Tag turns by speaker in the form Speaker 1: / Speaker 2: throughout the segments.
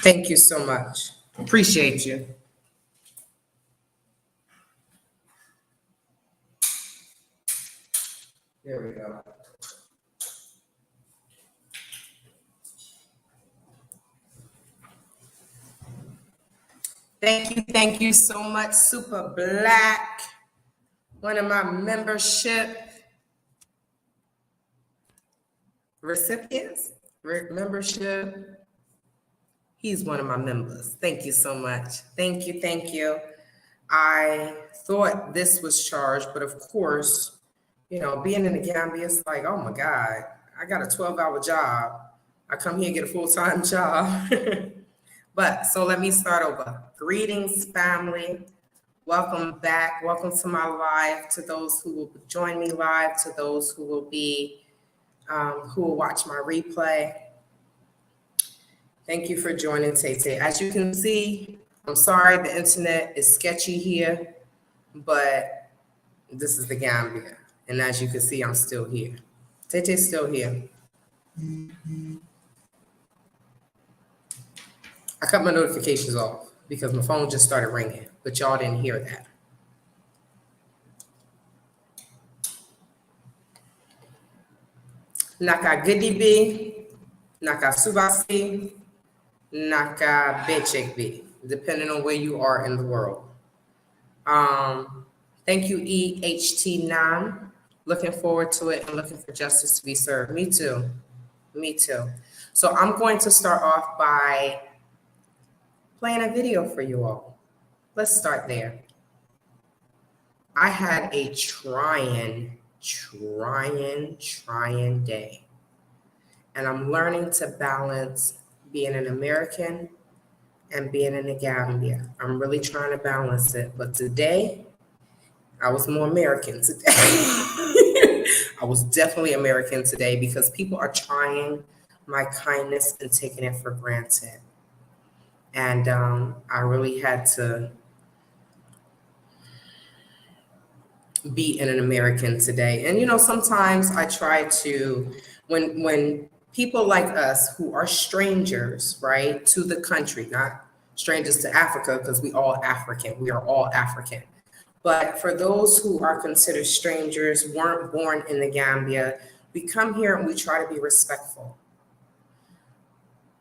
Speaker 1: Thank you so much. Appreciate you. There we go. Thank you so much, Super Black. One of my membership recipients, membership. He's one of my members. Thank you so much. Thank you. I thought this was charged, but of course, you know, being in the Gambia, it's like, oh my God, I got a 12-hour job. I come here and get a full-time job. But so let me start over. Greetings, family. Welcome back. Welcome to my live. To those who will join me live, to those who will be, who will watch my replay. Thank you for joining, Tay. As you can see, I'm sorry the internet is sketchy here, but this is the Gambia. And as you can see, I'm still here. Tay's still here. I cut my notifications off because my phone just started ringing, but y'all didn't hear that. Naka Gidibi, Naka Subasi, Naka Bechekbi, depending on where you are in the world. Thank you, EHT9. Looking forward to it and looking for justice to be served. Me too. So I'm going to start off by playing a video for you all. Let's start there. I had a trying day. And I'm learning to balance being an American and being in the Gambia. I'm really trying to balance it. But today, I was more American today. I was definitely American today because people are trying my kindness and taking it for granted. And I really had to be an American today. And, you know, sometimes I try to, when people like us who are strangers, right, to the country, not strangers to Africa, because we are all African. But for those who are considered strangers, weren't born in the Gambia, we come here and we try to be respectful.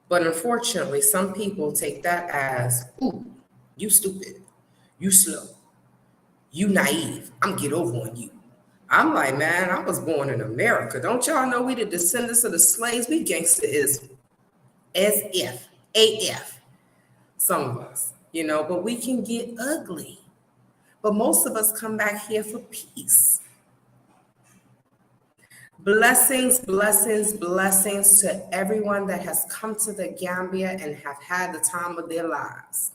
Speaker 1: But unfortunately, some people take that as, ooh, you stupid, you slow, you naive, I'm get over on you. I'm like, man, I was born in America. Don't y'all know we the descendants of the slaves? We gangster is as if, AF, some of us, you know, but we can get ugly. But most of us come back here for peace. Blessings to everyone that has come to the Gambia and have had the time of their lives.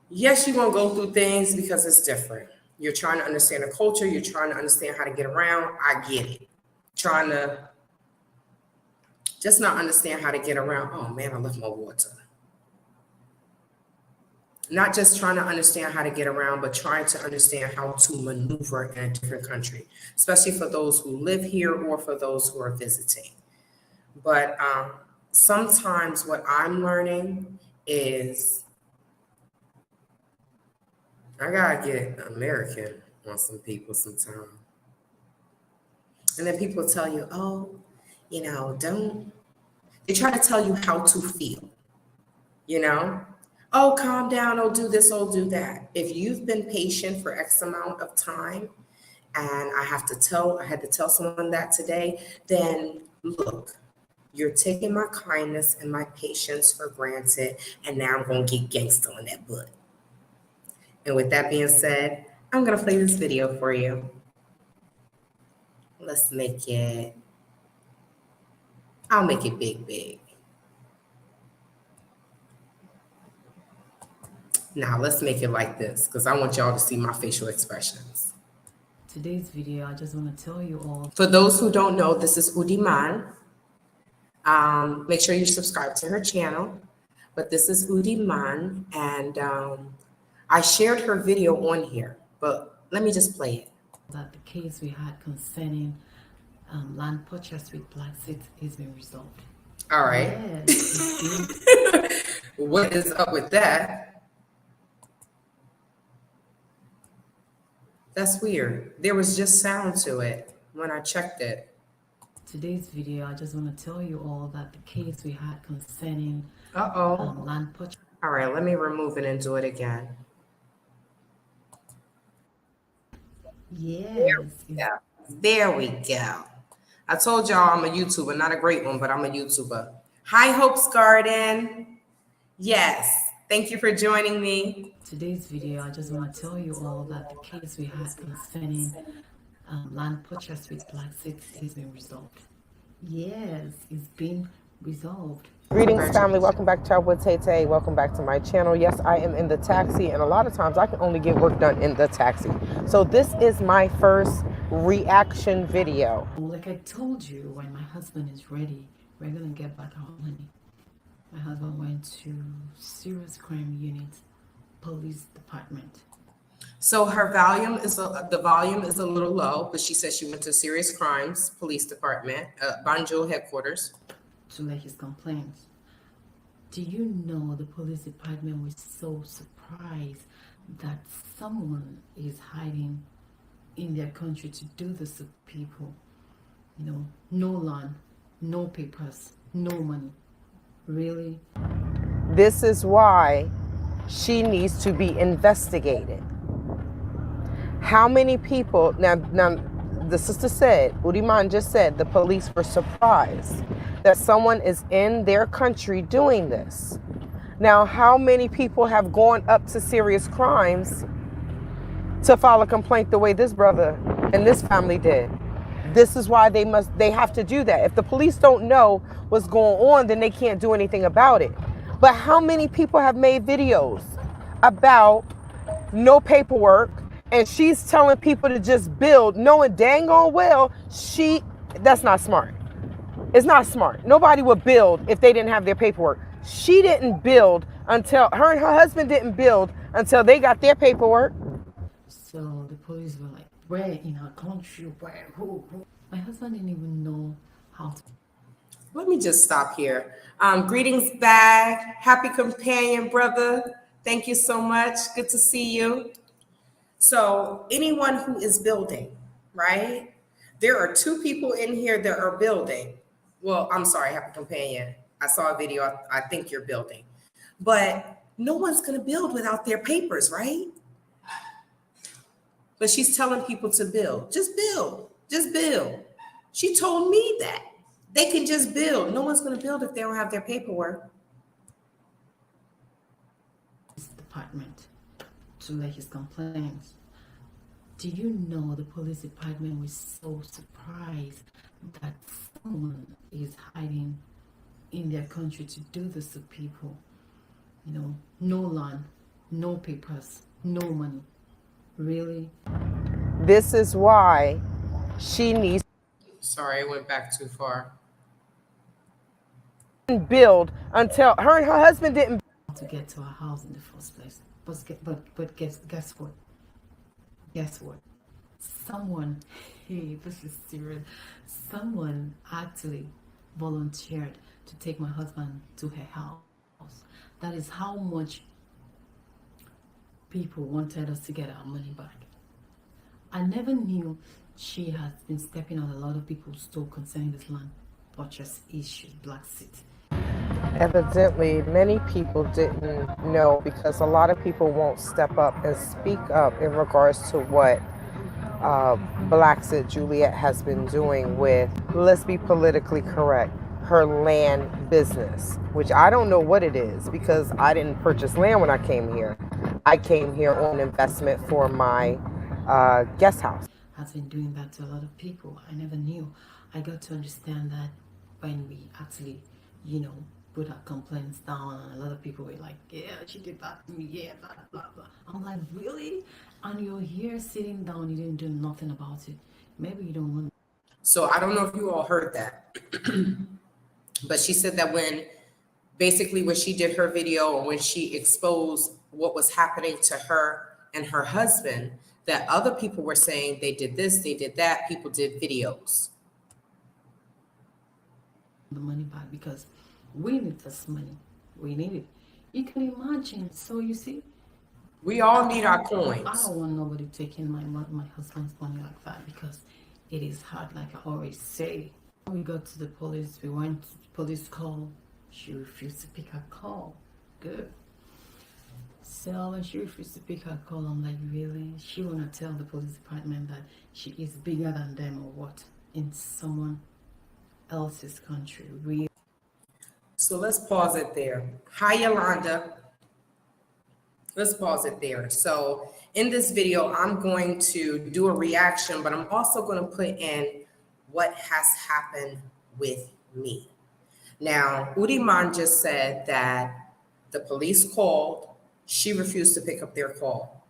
Speaker 1: Yes, you're going to go through things because it's different. You're trying to understand the culture. You're trying to understand how to get around. I get it. Trying to just not understand how to get around. Oh, man, I left my water. Not just trying to understand how to get around, but trying to understand how to maneuver in a different country, especially for those who live here or for those who are visiting. But sometimes what I'm learning is I gotta get American on some people sometimes. And then people tell you, oh, you know, they try to tell you how to feel, you know? Oh, calm down, oh, do this, oh, do that. If you've been patient for X amount of time, and I had to tell someone that today, then look, you're taking my kindness and my patience for granted, and now I'm gonna get gangster on that butt. And with that being said, I'm gonna play this video for you. Let's make it, I'll make it big. Now let's make it like this, because I want y'all to see my facial expressions.
Speaker 2: Today's video, I just want to tell you all.
Speaker 1: For those who don't know, this is Udiman. Make sure you subscribe to her channel. But this is Udiman, and I shared her video on here, but let me just play it.
Speaker 2: That the case we had concerning land purchase with Blaxit has been resolved.
Speaker 1: All right.
Speaker 2: Yes,
Speaker 1: What is up with that? That's weird. There was just sound to it when I checked it.
Speaker 2: Today's video, I just want to tell you all that the case we had concerning land purchase.
Speaker 1: All right, let me remove it and do it again.
Speaker 2: Yes.
Speaker 1: Yeah, there we go. I told y'all I'm a YouTuber, not a great one, but I'm a YouTuber. Hi, Hope's Garden. Yes, thank you for joining me.
Speaker 2: Today's video, I just want to tell you all that the case we had concerning land purchase with Blaxit has been resolved. Yes, it's been resolved.
Speaker 3: Greetings, family. Welcome back to with Tay. Welcome back to my channel. Yes, I am in the taxi, and a lot of times I can only get work done in the taxi. So this is my first reaction video.
Speaker 2: Like I told you, when my husband is ready, we're gonna get back our money. My husband went to serious crime unit, police department.
Speaker 1: So her the volume is a little low, but she says she went to serious crimes police department, Banjul headquarters.
Speaker 2: To lay his complaints. Do you know the police department was so surprised that someone is hiding in their country to do this to people? You know, no land, no papers, no money. Really?
Speaker 3: This is why she needs to be investigated. How many people, now the sister said, Uriman just said, the police were surprised that someone is in their country doing this. Now, how many people have gone up to serious crimes to file a complaint the way this brother and this family did? This is why they have to do that. If the police don't know what's going on, then they can't do anything about it. But how many people have made videos about no paperwork, and she's telling people to just build, knowing dang on well that's not smart. It's not smart. Nobody would build if they didn't have their paperwork. She didn't build until her and her husband didn't build until they got their paperwork.
Speaker 2: So the police were like, where in our country, where, who? My husband didn't even know how to.
Speaker 1: Let me just stop here. Greetings back. Happy companion, brother. Thank you so much. Good to see you. So anyone who is building, right? There are two people in here that are building. Well, I'm sorry, happy companion. I saw a video. I think you're building. But no one's going to build without their papers, right? But she's telling people to build. Just build. Just build. She told me that. They can just build. No one's going to build if they don't have their paperwork.
Speaker 2: Department to lay his complaints. Do you know the police department was so surprised that someone is hiding in their country to do this to people? You know, no land, no papers, no money. Really?
Speaker 3: This is why she needs.
Speaker 1: Sorry, I went back too far.
Speaker 3: Build until her and her husband didn't.
Speaker 2: To get to our house in the first place. But guess what? Guess what? Someone, hey, this is serious. Someone actually volunteered to take my husband to her house. That is how much people wanted us to get our money back. I never knew she has been stepping on a lot of people's toe concerning this land purchase issue, Blaxit.
Speaker 3: Evidently, many people didn't know because a lot of people won't step up and speak up in regards to what Blaxit Juliet has been doing with, let's be politically correct, her land business, which I don't know what it is because I didn't purchase land when I came here. I came here on investment for my guest house.
Speaker 2: Has been doing that to a lot of people. I never knew. I got to understand that when we actually, you know, put our complaints down, and a lot of people were like, yeah, she did that to me, yeah, blah, blah, blah. I'm like, really? And you're here sitting down, you didn't do nothing about it. Maybe you don't want.
Speaker 1: So I don't know if you all heard that, but she said that when she did her video or when she exposed what was happening to her and her husband, that other people were saying they did this, they did that, people did videos.
Speaker 2: The money back because we need this money. We need it. You can imagine. So you see,
Speaker 1: We all need our
Speaker 2: I
Speaker 1: coins.
Speaker 2: don't want nobody taking my husband's money like that, because it is hard. Like I always say, when we got to the police, we went to the police call. She refused to pick her call. Good. So when she refused to pick her call, I'm like, really? She wanna tell the police department that she is bigger than them or what? In someone else's country, really?
Speaker 1: So let's pause it there. Hi, Yolanda. Let's pause it there. So in this video, I'm going to do a reaction, but I'm also going to put in what has happened with me. Now, Udiman just said that the police called. She refused to pick up their call.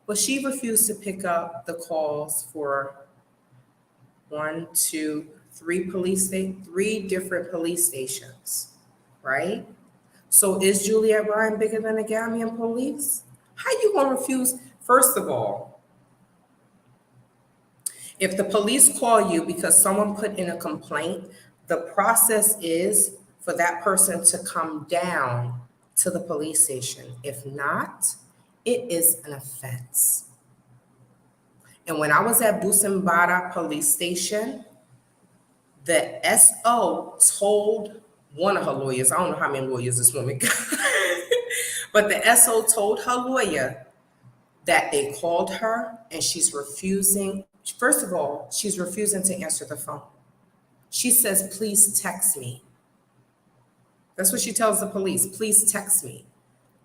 Speaker 1: But she refused to pick up the calls for 3 different police stations, right? So is Juliet Ryan bigger than the Gambian police? How you gonna refuse? First of all, if the police call you because someone put in a complaint, the process is for that person to come down to the police station. If not, it is an offense. And when I was at Busimbara police station, the SO told one of her lawyers, I don't know how many lawyers this woman got, but the SO told her lawyer that they called her and she's refusing. First of all, she's refusing to answer the phone. She says, please text me. That's what she tells the police, please text me.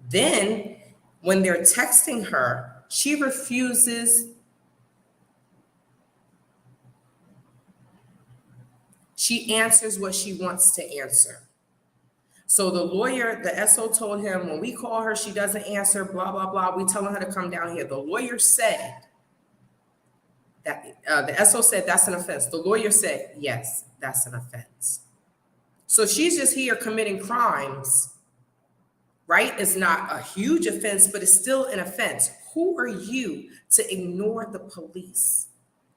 Speaker 1: Then when they're texting her, she refuses. She answers what she wants to answer. So the lawyer, the SO told him, when we call her, she doesn't answer, blah, blah, blah. We telling her to come down here. The lawyer said that, the SO said that's an offense. The lawyer said, yes, that's an offense. So she's just here committing crimes, right? It's not a huge offense, but it's still an offense. Who are you to ignore the police?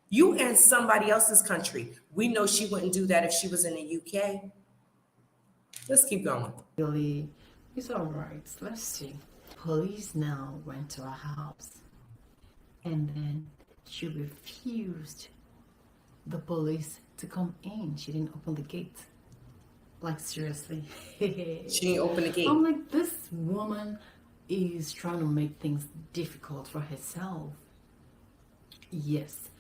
Speaker 1: You in somebody else's country. We know she wouldn't do that if she was in the UK. Let's keep going.
Speaker 2: Really, it's all right. Let's see. Police now went to her house, and then she refused the police to come in. She didn't open the gate. Like, seriously.
Speaker 1: She didn't open the gate.
Speaker 2: I'm like, this woman is trying to make things difficult for herself. Yes.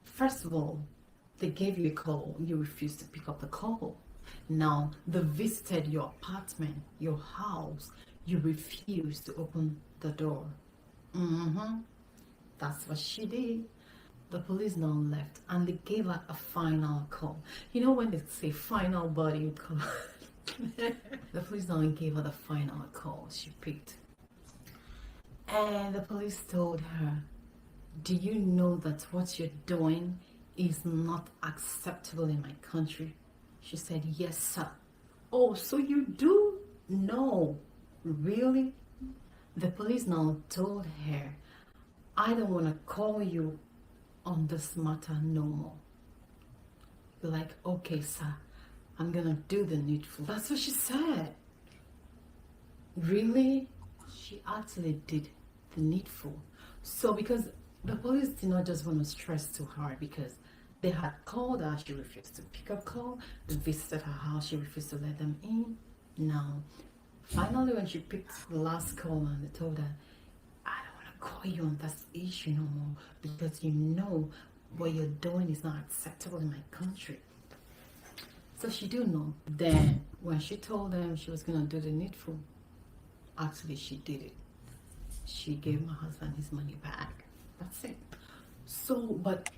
Speaker 2: First of all, they gave you a call. You refused to pick up the call. Now, they visited your apartment, your house. You refused to open the door. That's what she did. The police now left, and they gave her a final call. You know when they say final body call? The police now gave her the final call. She picked. And the police told her, do you know that what you're doing is not acceptable in my country? She said, yes, sir. Oh, so you do know? Really? The police now told her, I don't want to call you on this matter no more. You're like, okay, sir, I'm gonna do the needful. That's what she said. Really? She actually did the needful. So because the police did not just want to stress too hard, because they had called her, she refused to pick up call. They visited her house, she refused to let them in. Now, finally, when she picked the last call and they told her, I don't want to call you on this issue no more, because you know what you're doing is not acceptable in my country. So she do know. Then when she told them she was gonna do the needful, actually she did it. She gave my husband his money back. That's it. So, but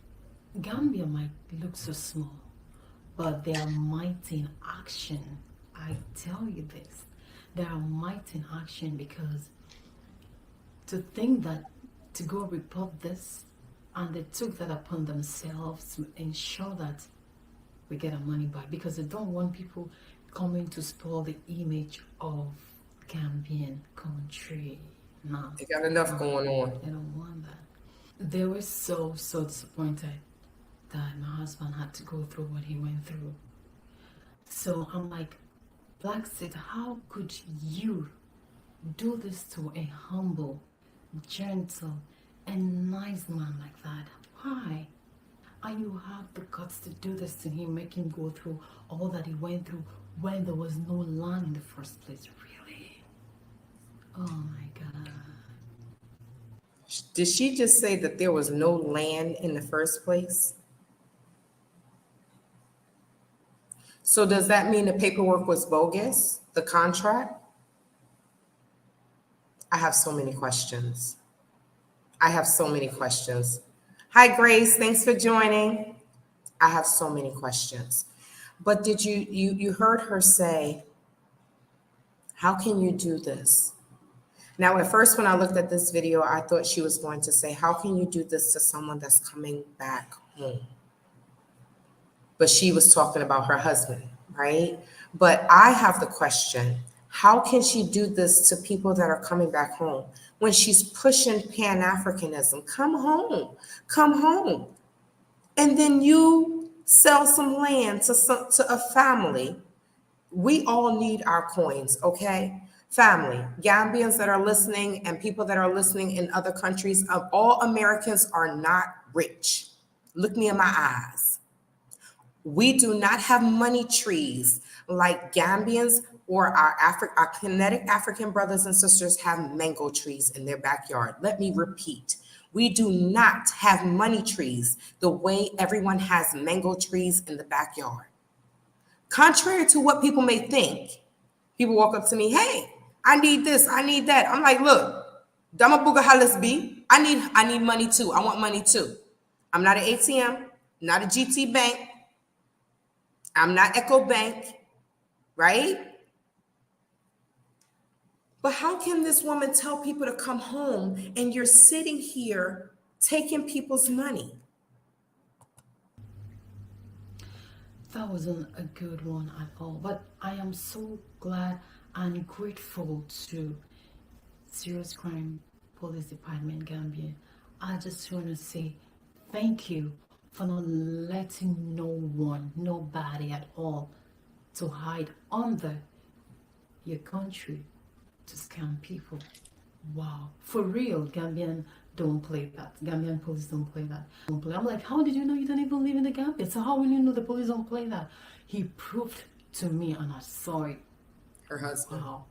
Speaker 2: Gambia might look so small, but they are mighty in action. I tell you this, they are mighty in action, because to think that to go report this, and they took that upon themselves to ensure that we get our money back, because they don't want people coming to spoil the image of Gambian country. No,
Speaker 1: They got enough going on.
Speaker 2: they don't want that. They were so disappointed that my husband had to go through what he went through. So I'm like, Blaxit, how could you do this to a humble, gentle, and nice man like that? Why? And you have the guts to do this to him, make him go through all that he went through when there was no land in the first place. Really? Oh my God.
Speaker 1: Did she just say that there was no land in the first place? So does that mean the paperwork was bogus? The contract? I have so many questions. I have so many questions. Hi, Grace. Thanks for joining. I have so many questions. But did you heard her say, how can you do this? Now, at first, when I looked at this video, I thought she was going to say, how can you do this to someone that's coming back home? But she was talking about her husband, right? But I have the question, how can she do this to people that are coming back home when she's pushing pan-africanism? Come home, come home. And then you sell some land to a family. We all need our coins, okay? Family, Gambians that are listening and people that are listening in other countries, all Americans are not rich. Look me in my eyes. We do not have money trees like Gambians or our kinetic African brothers and sisters have mango trees in their backyard. Let me repeat. We do not have money trees the way everyone has mango trees in the backyard. Contrary to what people may think, people walk up to me, hey, I need this, I need that. I'm like, look, Damabuga Halas B, I need money too. I want money too. I'm not an ATM, not a GT Bank. I'm not Echo Bank, right? But how can this woman tell people to come home and you're sitting here taking people's money?
Speaker 2: That wasn't a good one at all. But I am so glad and grateful to Serious Crime Police Department Gambia. I just want to say thank you for not letting nobody at all, to hide under your country to scam people. Wow. For real, Gambian don't play that. Gambian police don't play that. Don't play. I'm like, how did you know you don't even live in the Gambia? So how will you know the police don't play that? He proved to me and I saw it.
Speaker 1: Her husband.
Speaker 2: Wow.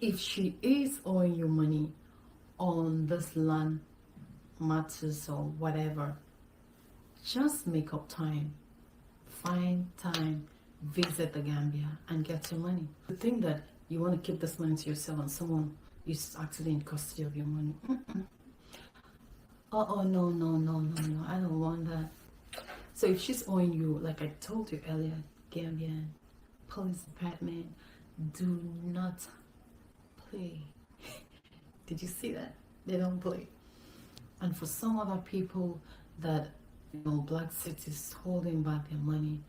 Speaker 2: If she is owing you money on this land matters or whatever, just make up time. Find time, visit the Gambia and get your money. The thing that you want to keep this money to yourself and someone is actually in custody of your money. No, I don't want that. So if she's owing you, like I told you earlier, Gambian Police Department, do not play. Did you see that? They don't play. And for some other people that, you know, Blaxit is holding back their money,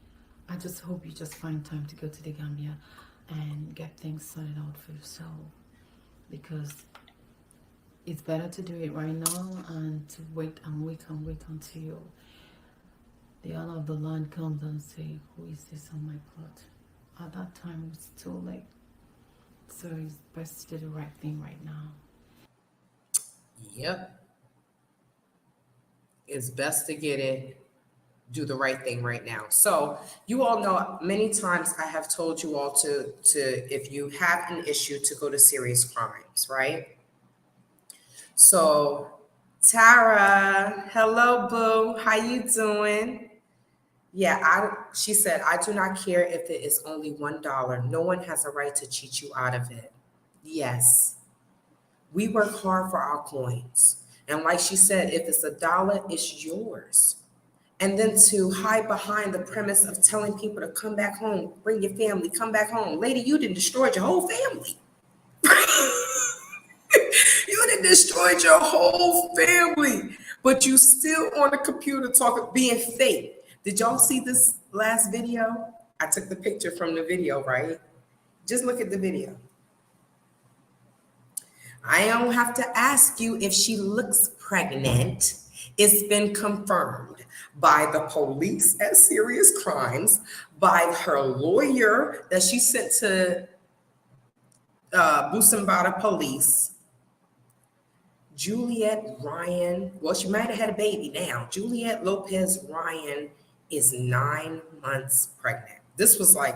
Speaker 2: I just hope you just find time to go to the Gambia and get things sorted out for yourself, because it's better to do it right now and to wait until the owner of the land comes and say, who is this on my plot? At that time, it's too late. So it's best to do the right thing right now.
Speaker 1: Yep. It's best to get it, do the right thing right now. So you all know many times I have told you all to if you have an issue, to go to Serious Crimes, right? So Tara, hello boo, how you doing? Yeah, she said, I do not care if it is only $1. No one has a right to cheat you out of it. Yes, we work hard for our coins. And like she said, if it's $1, it's yours. And then to hide behind the premise of telling people to come back home, bring your family, come back home. Lady, you done destroyed your whole family. You done destroyed your whole family. But you still on the computer talking, being fake. Did y'all see this last video? I took the picture from the video, right? Just look at the video. I don't have to ask you if she looks pregnant. It's been confirmed by the police at Serious Crimes, by her lawyer that she sent to Busambada police. Juliet Ryan, well, she might have had a baby now. Juliet Lopez Ryan is 9 months pregnant. This was like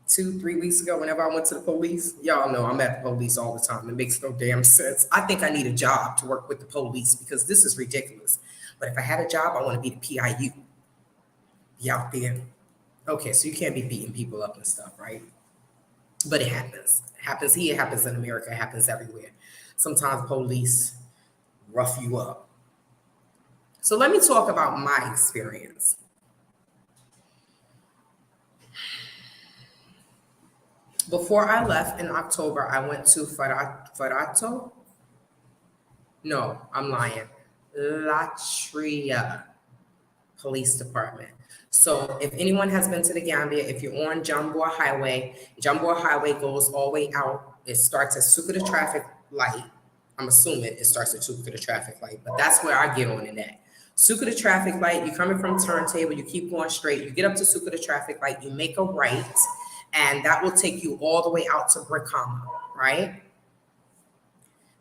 Speaker 1: 2-3 weeks ago whenever I went to the police. Y'all know I'm at the police all the time. It makes no damn sense. I think I need a job to work with the police because this is ridiculous. But if I had a job, I want to be the PIU. Be out there. Okay, so you can't be beating people up and stuff, right? But it happens. It happens here, it happens in America, it happens everywhere. Sometimes police rough you up. So let me talk about my experience. Before I left in October, I went to Farato. No, I'm lying. Latria Police Department. So if anyone has been to the Gambia, if you're on Jambor Highway goes all the way out. It starts at Sukuta traffic light. I'm assuming it starts at Sukuta traffic light, but that's where I get on in that. Sukuta traffic light, you're coming from Turntable, you keep going straight, you get up to Sukuta traffic light, you make a right, and that will take you all the way out to Brikama, right?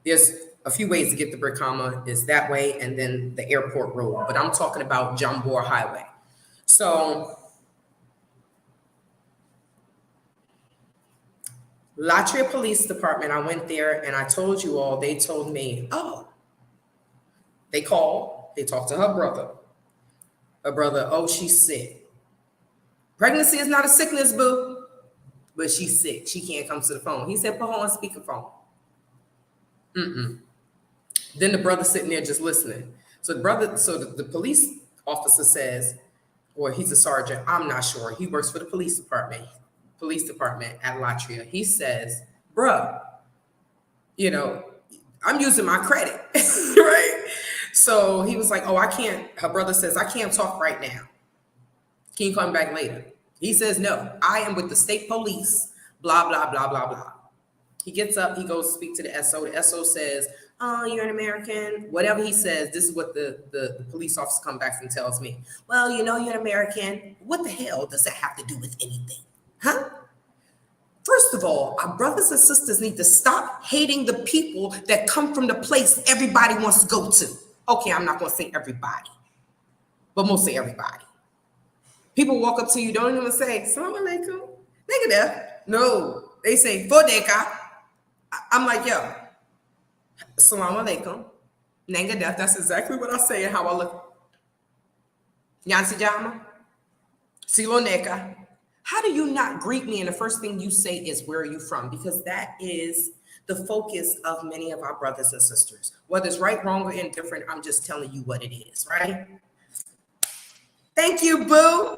Speaker 1: There's a few ways to get to Brikama, is that way, and then the airport road, but I'm talking about Jambor Highway. So Latria Police Department, I went there and I told you all, they told me, oh, they called, they talked to her brother. Her brother, oh, she's sick. Pregnancy is not a sickness, boo, but she's sick. She can't come to the phone. He said, put her on speakerphone. Then the brother sitting there just listening. So the police officer says, or he's a sergeant, I'm not sure. He works for the police department at Latria. He says, bruh, I'm using my credit, right? So he was like, oh, I can't. Her brother says, I can't talk right now. Can you come back later? He says, no, I am with the state police, blah, blah, blah, blah, blah. He gets up, he goes to speak to the SO. The SO says, oh, you're an American. Whatever he says, this is what the police officer comes back and tells me. Well, you're an American. What the hell does that have to do with anything? Huh? First of all, our brothers and sisters need to stop hating the people that come from the place everybody wants to go to. Okay, I'm not going to say everybody, but mostly everybody. People walk up to you, don't even say, Assalamu alaikum, nigga there. No, they say, Fodeka. I'm like, yo, Assalamu alaikum, nigga there. That's exactly what I say and how I look. Yansi Jama, Silo Neka. How do you not greet me and the first thing you say is, where are you from? Because that is the focus of many of our brothers and sisters. Whether it's right, wrong, or indifferent, I'm just telling you what it is, right? Thank you, boo.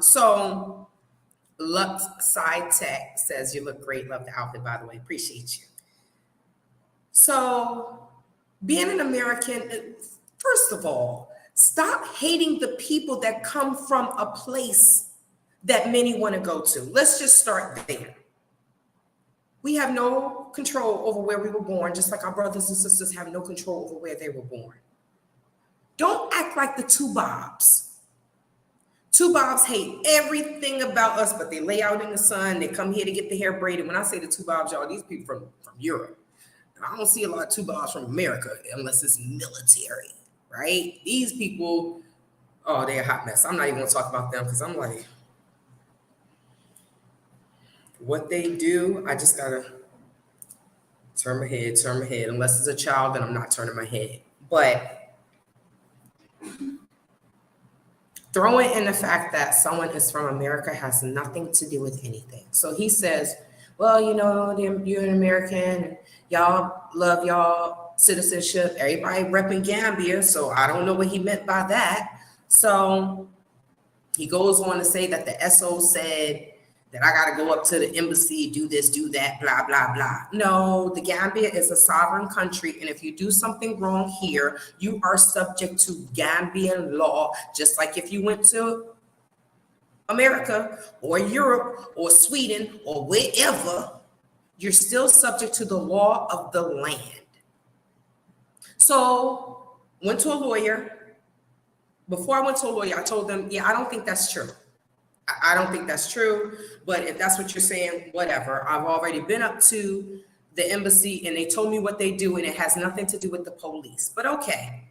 Speaker 1: So Lux Side Tech says, you look great. Love the outfit, by the way. Appreciate you. So being an American, first of all, stop hating the people that come from a place that many want to go to. Let's just start there. We have no control over where we were born, just like our brothers and sisters have no control over where they were born. Don't act like the two Bobs. Two Bobs hate everything about us, but they lay out in the sun. They come here to get the hair braided. When I say the two Bobs, y'all, these people from Europe. I don't see a lot of two Bobs from America unless it's military. Right? These people, oh, they're a hot mess. I'm not even going to talk about them because I'm like, what they do, I just got to turn my head. Unless it's a child, then I'm not turning my head. But throwing in the fact that someone is from America has nothing to do with anything. So he says, well, you're an American, y'all love y'all citizenship, everybody repping Gambia, so I don't know what he meant by that. So he goes on to say that the SO said that I got to go up to the embassy, do this, do that, blah, blah, blah. No, the Gambia is a sovereign country, and if you do something wrong here, you are subject to Gambian law, just like if you went to America or Europe or Sweden or wherever, you're still subject to the law of the land. So went to a lawyer. Before I went to a lawyer, I told them, yeah, I don't think that's true. I don't think that's true, but if that's what you're saying, whatever. I've already been up to the embassy and they told me what they do, and it has nothing to do with the police. But okay,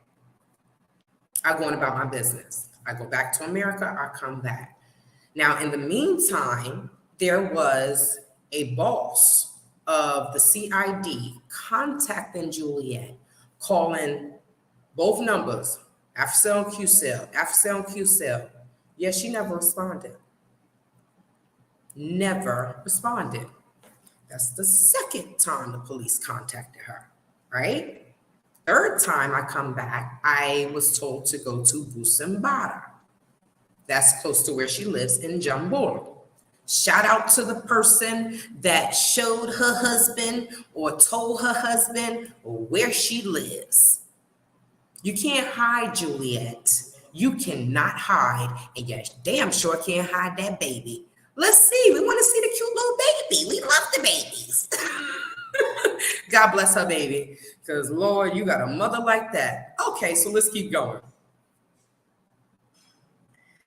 Speaker 1: I go on about my business. I go back to America, I come back. Now, in the meantime, there was a boss of the CID contacting Juliet, calling both numbers, AFCEL and QCell, AFCEL and QCell. Yeah, she never responded. Never responded. That's the second time the police contacted her, right? Third time I come back, I was told to go to Busumbara. That's close to where she lives in Jambor. Shout out to the person that showed her husband or told her husband where she lives. You can't hide, Juliet. You cannot hide, and you damn sure can't hide that baby. Let's see. We want to see the cute little baby. We love the babies. God bless her baby, because Lord, you got a mother like that. Okay, so let's keep going.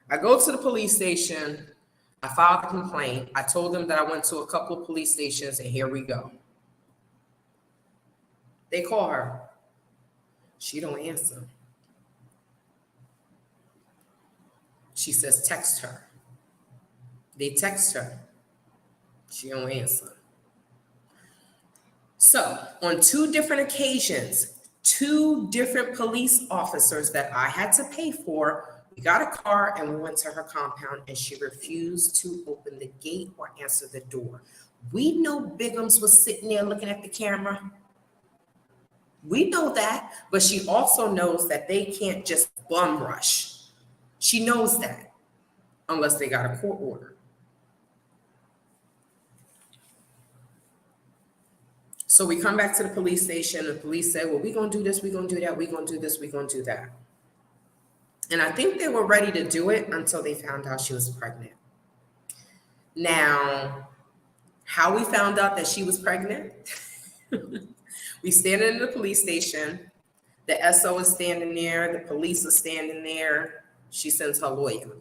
Speaker 1: I go to the police station. I filed a complaint. I told them that I went to a couple of police stations, and here we go. They call her. She don't answer. She says, text her. They text her. She don't answer. So on 2 different occasions, 2 different police officers that I had to pay for, we got a car and we went to her compound, and she refused to open the gate or answer the door. We know Biggums was sitting there looking at the camera. We know that, but she also knows that they can't just bum rush. She knows that unless they got a court order. So we come back to the police station. The police said, well, we're going to do this, we're going to do that, we're going to do this, we're going to do that. And I think they were ready to do it until they found out she was pregnant. Now, how we found out that she was pregnant? We standing in the police station. The SO is standing there. The police are standing there. She sends her lawyer.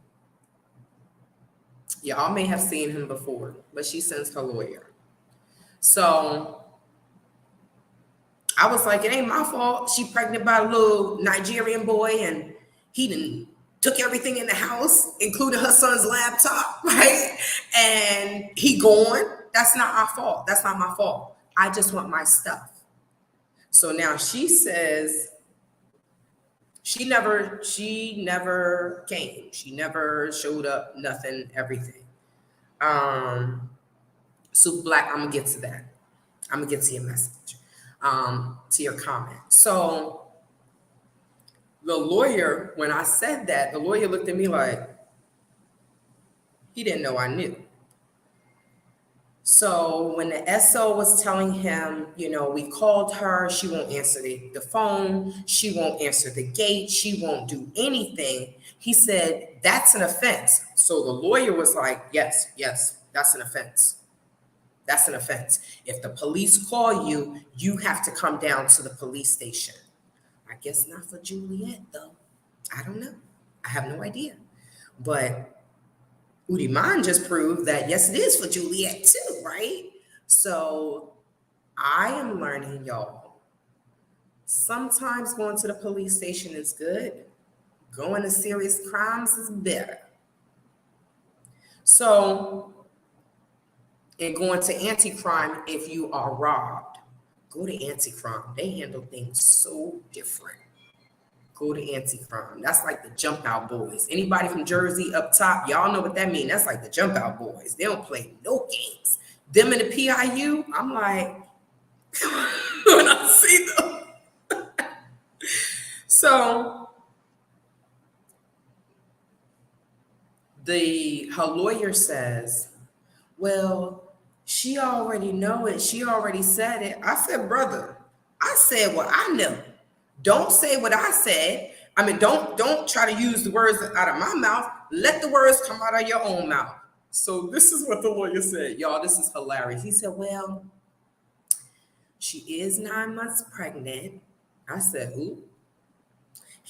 Speaker 1: Y'all may have seen him before, but she sends her lawyer. So I was like, it ain't my fault. She pregnant by a little Nigerian boy, and he done took everything in the house, including her son's laptop, right? And he gone. That's not our fault. That's not my fault. I just want my stuff. So now she says she never came. She never showed up, nothing, everything. Super Black, I'm gonna get to that. I'm gonna get to your message, to your comment. So the lawyer, when I said that, the lawyer looked at me like he didn't know I knew. So when the SO was telling him, we called her, she won't answer the phone, she won't answer the gate, she won't do anything, he said, that's an offense. So the lawyer was like, yes, that's an offense. That's an offense. If the police call you, you have to come down to the police station. I guess not for Juliet, though. I don't know. I have no idea. But Udiman just proved that, yes, it is for Juliet, too, right? So I am learning, y'all. Sometimes going to the police station is good. Going to serious crimes is better. So, and going to anti-crime, if you are robbed, go to anti-crime. They handle things so different. Go to anti-crime. That's like the jump out boys. Anybody from Jersey up top, y'all know what that means. That's like the jump out boys. They don't play no games. Them in the PIU, I'm like, when I see them. So her lawyer says, well, she already know it. She already said it. I said, brother, I said what I know. Don't say what I said. I mean, don't try to use the words out of my mouth. Let the words come out of your own mouth. So this is what the lawyer said. Y'all, this is hilarious. He said, well, she is 9 months pregnant. I said, ooh.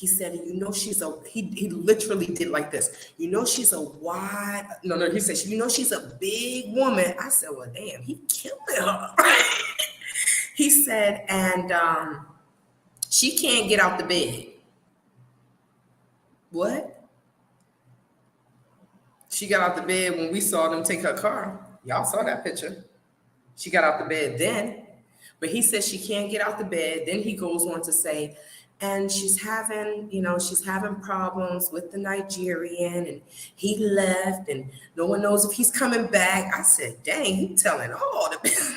Speaker 1: He said, he literally did like this. She's a wide, no, he said, she's a big woman. I said, well, damn, he killing her. He said, and she can't get out the bed. What? She got out the bed when we saw them take her car. Y'all saw that picture. She got out the bed then. But he said she can't get out the bed. Then he goes on to say, and she's having problems with the Nigerian, and he left, and no one knows if he's coming back. I said, dang, he telling all the business.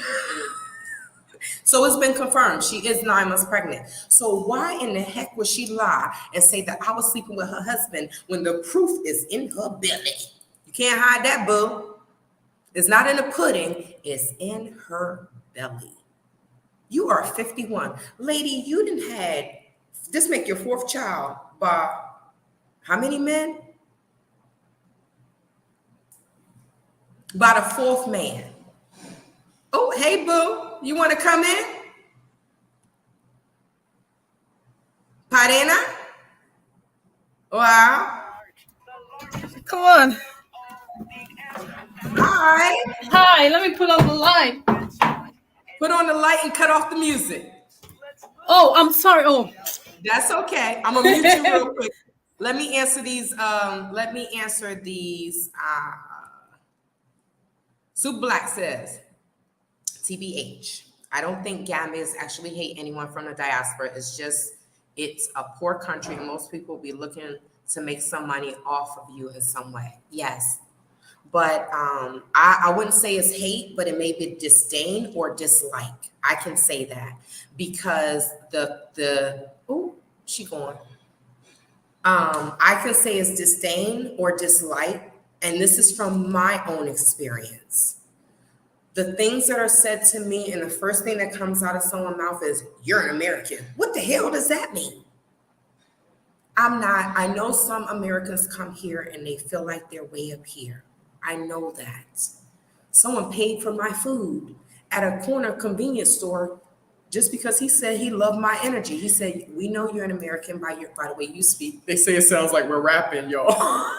Speaker 1: So it's been confirmed. She is 9 months pregnant. So why in the heck would she lie and say that I was sleeping with her husband when the proof is in her belly? You can't hide that, boo. It's not in the pudding. It's in her belly. You are 51. Lady, you didn't had, this make your 4th child by how many men? By the 4th man. Oh, hey, boo. You want to come in? Parena? Wow.
Speaker 4: Come on.
Speaker 1: Hi.
Speaker 4: Hi, let me put on the light.
Speaker 1: Put on the light and cut off the music.
Speaker 4: Oh, I'm sorry. Oh,
Speaker 1: that's okay. I'm gonna mute you real quick. Let me answer these. Soup Black says, TBH. I don't think Gambians actually hate anyone from the diaspora. It's a poor country, and most people will be looking to make some money off of you in some way. Yes. But I wouldn't say it's hate, but it may be disdain or dislike. I can say that because she going. I can say it's disdain or dislike, and this is from my own experience. The things that are said to me, and the first thing that comes out of someone's mouth is, "You're an American." What the hell does that mean? I'm not. I know some Americans come here and they feel like they're way up here. I know that. Someone paid for my food at a corner convenience store just because he said he loved my energy. He said, "We know you're an American by the way you speak." They say it sounds like we're rapping, y'all.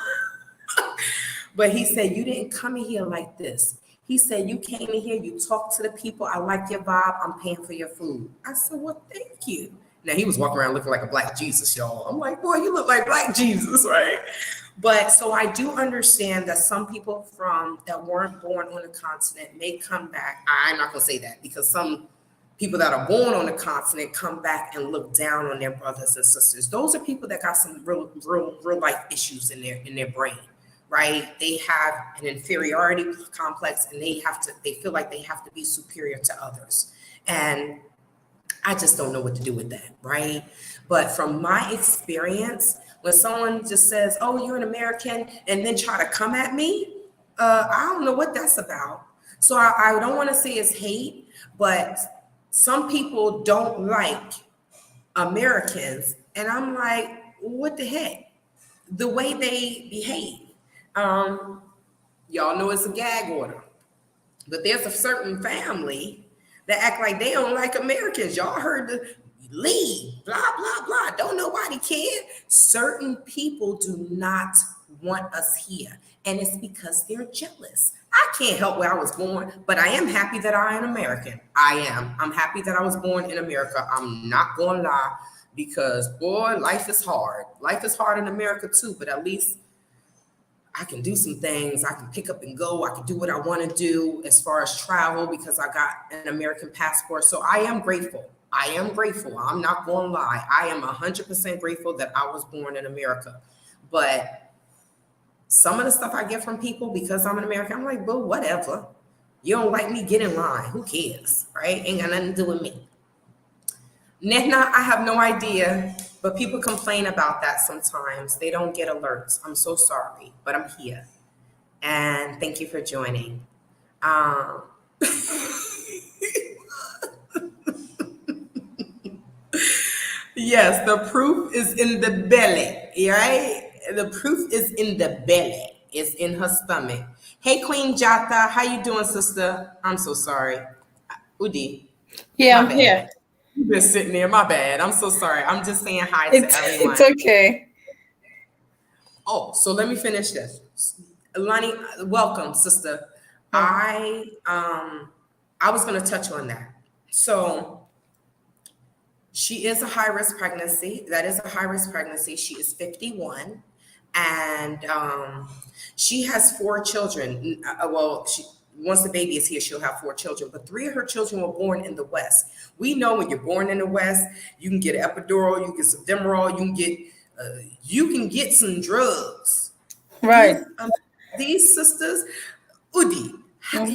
Speaker 1: But he said, "You didn't come in here like this." He said, "You came in here, you talked to the people. I like your vibe. I'm paying for your food." I said, "Well, thank you." Now, he was walking around looking like a Black Jesus, y'all. I'm like, boy, you look like Black Jesus, right? But so I do understand that some people that weren't born on the continent may come back. I'm not going to say that because some people that are born on the continent come back and look down on their brothers and sisters. Those are people that got some real life issues in their brain, right? They have an inferiority complex and they feel like they have to be superior to others. And I just don't know what to do with that, right? But from my experience, when someone just says, "Oh, you're an American," and then try to come at me, I don't know what that's about. So I don't want to say it's hate, but some people don't like Americans. And I'm like, what the heck? The way they behave. Y'all know it's a gag order. But there's a certain family that act like they don't like Americans. Y'all heard the leave, blah, blah, blah. Don't nobody care. Certain people do not want us here. And it's because they're jealous. I can't help where I was born, but I am happy that I am American. I am. I'm happy that I was born in America. I'm not going to lie because, boy, life is hard. Life is hard in America too, but at least I can do some things. I can pick up and go. I can do what I want to do as far as travel because I got an American passport. So I am grateful. I'm not going to lie. I am 100% grateful that I was born in America. But some of the stuff I get from people because I'm an American, I'm like, well, whatever. You don't like me, get in line. Who cares, right? Ain't got nothing to do with me. Nehna, I have no idea, but people complain about that sometimes. They don't get alerts. I'm so sorry, but I'm here. And thank you for joining. Yes, the proof is in the belly, right? The proof is in the belly. It's in her stomach. Hey, Queen Jata, how you doing, sister? I'm so sorry. Udi.
Speaker 4: yeah,
Speaker 1: My
Speaker 4: I'm
Speaker 1: bad.
Speaker 4: here.
Speaker 1: You've been sitting there. My bad. I'm so sorry. I'm just saying hi to everyone.
Speaker 4: It's okay.
Speaker 1: Oh, so let me finish this. Lonnie, welcome, sister. I was going to touch on that. So she is a high-risk pregnancy. That is a high-risk pregnancy. She is 51, and she has 4 children. Once the baby is here, she'll have 4 children, but 3 of her children were born in the West. We know when you're born in the West, you can get an epidural, you can get some Demerol, you can get some drugs.
Speaker 4: Right.
Speaker 1: These sisters, Udi,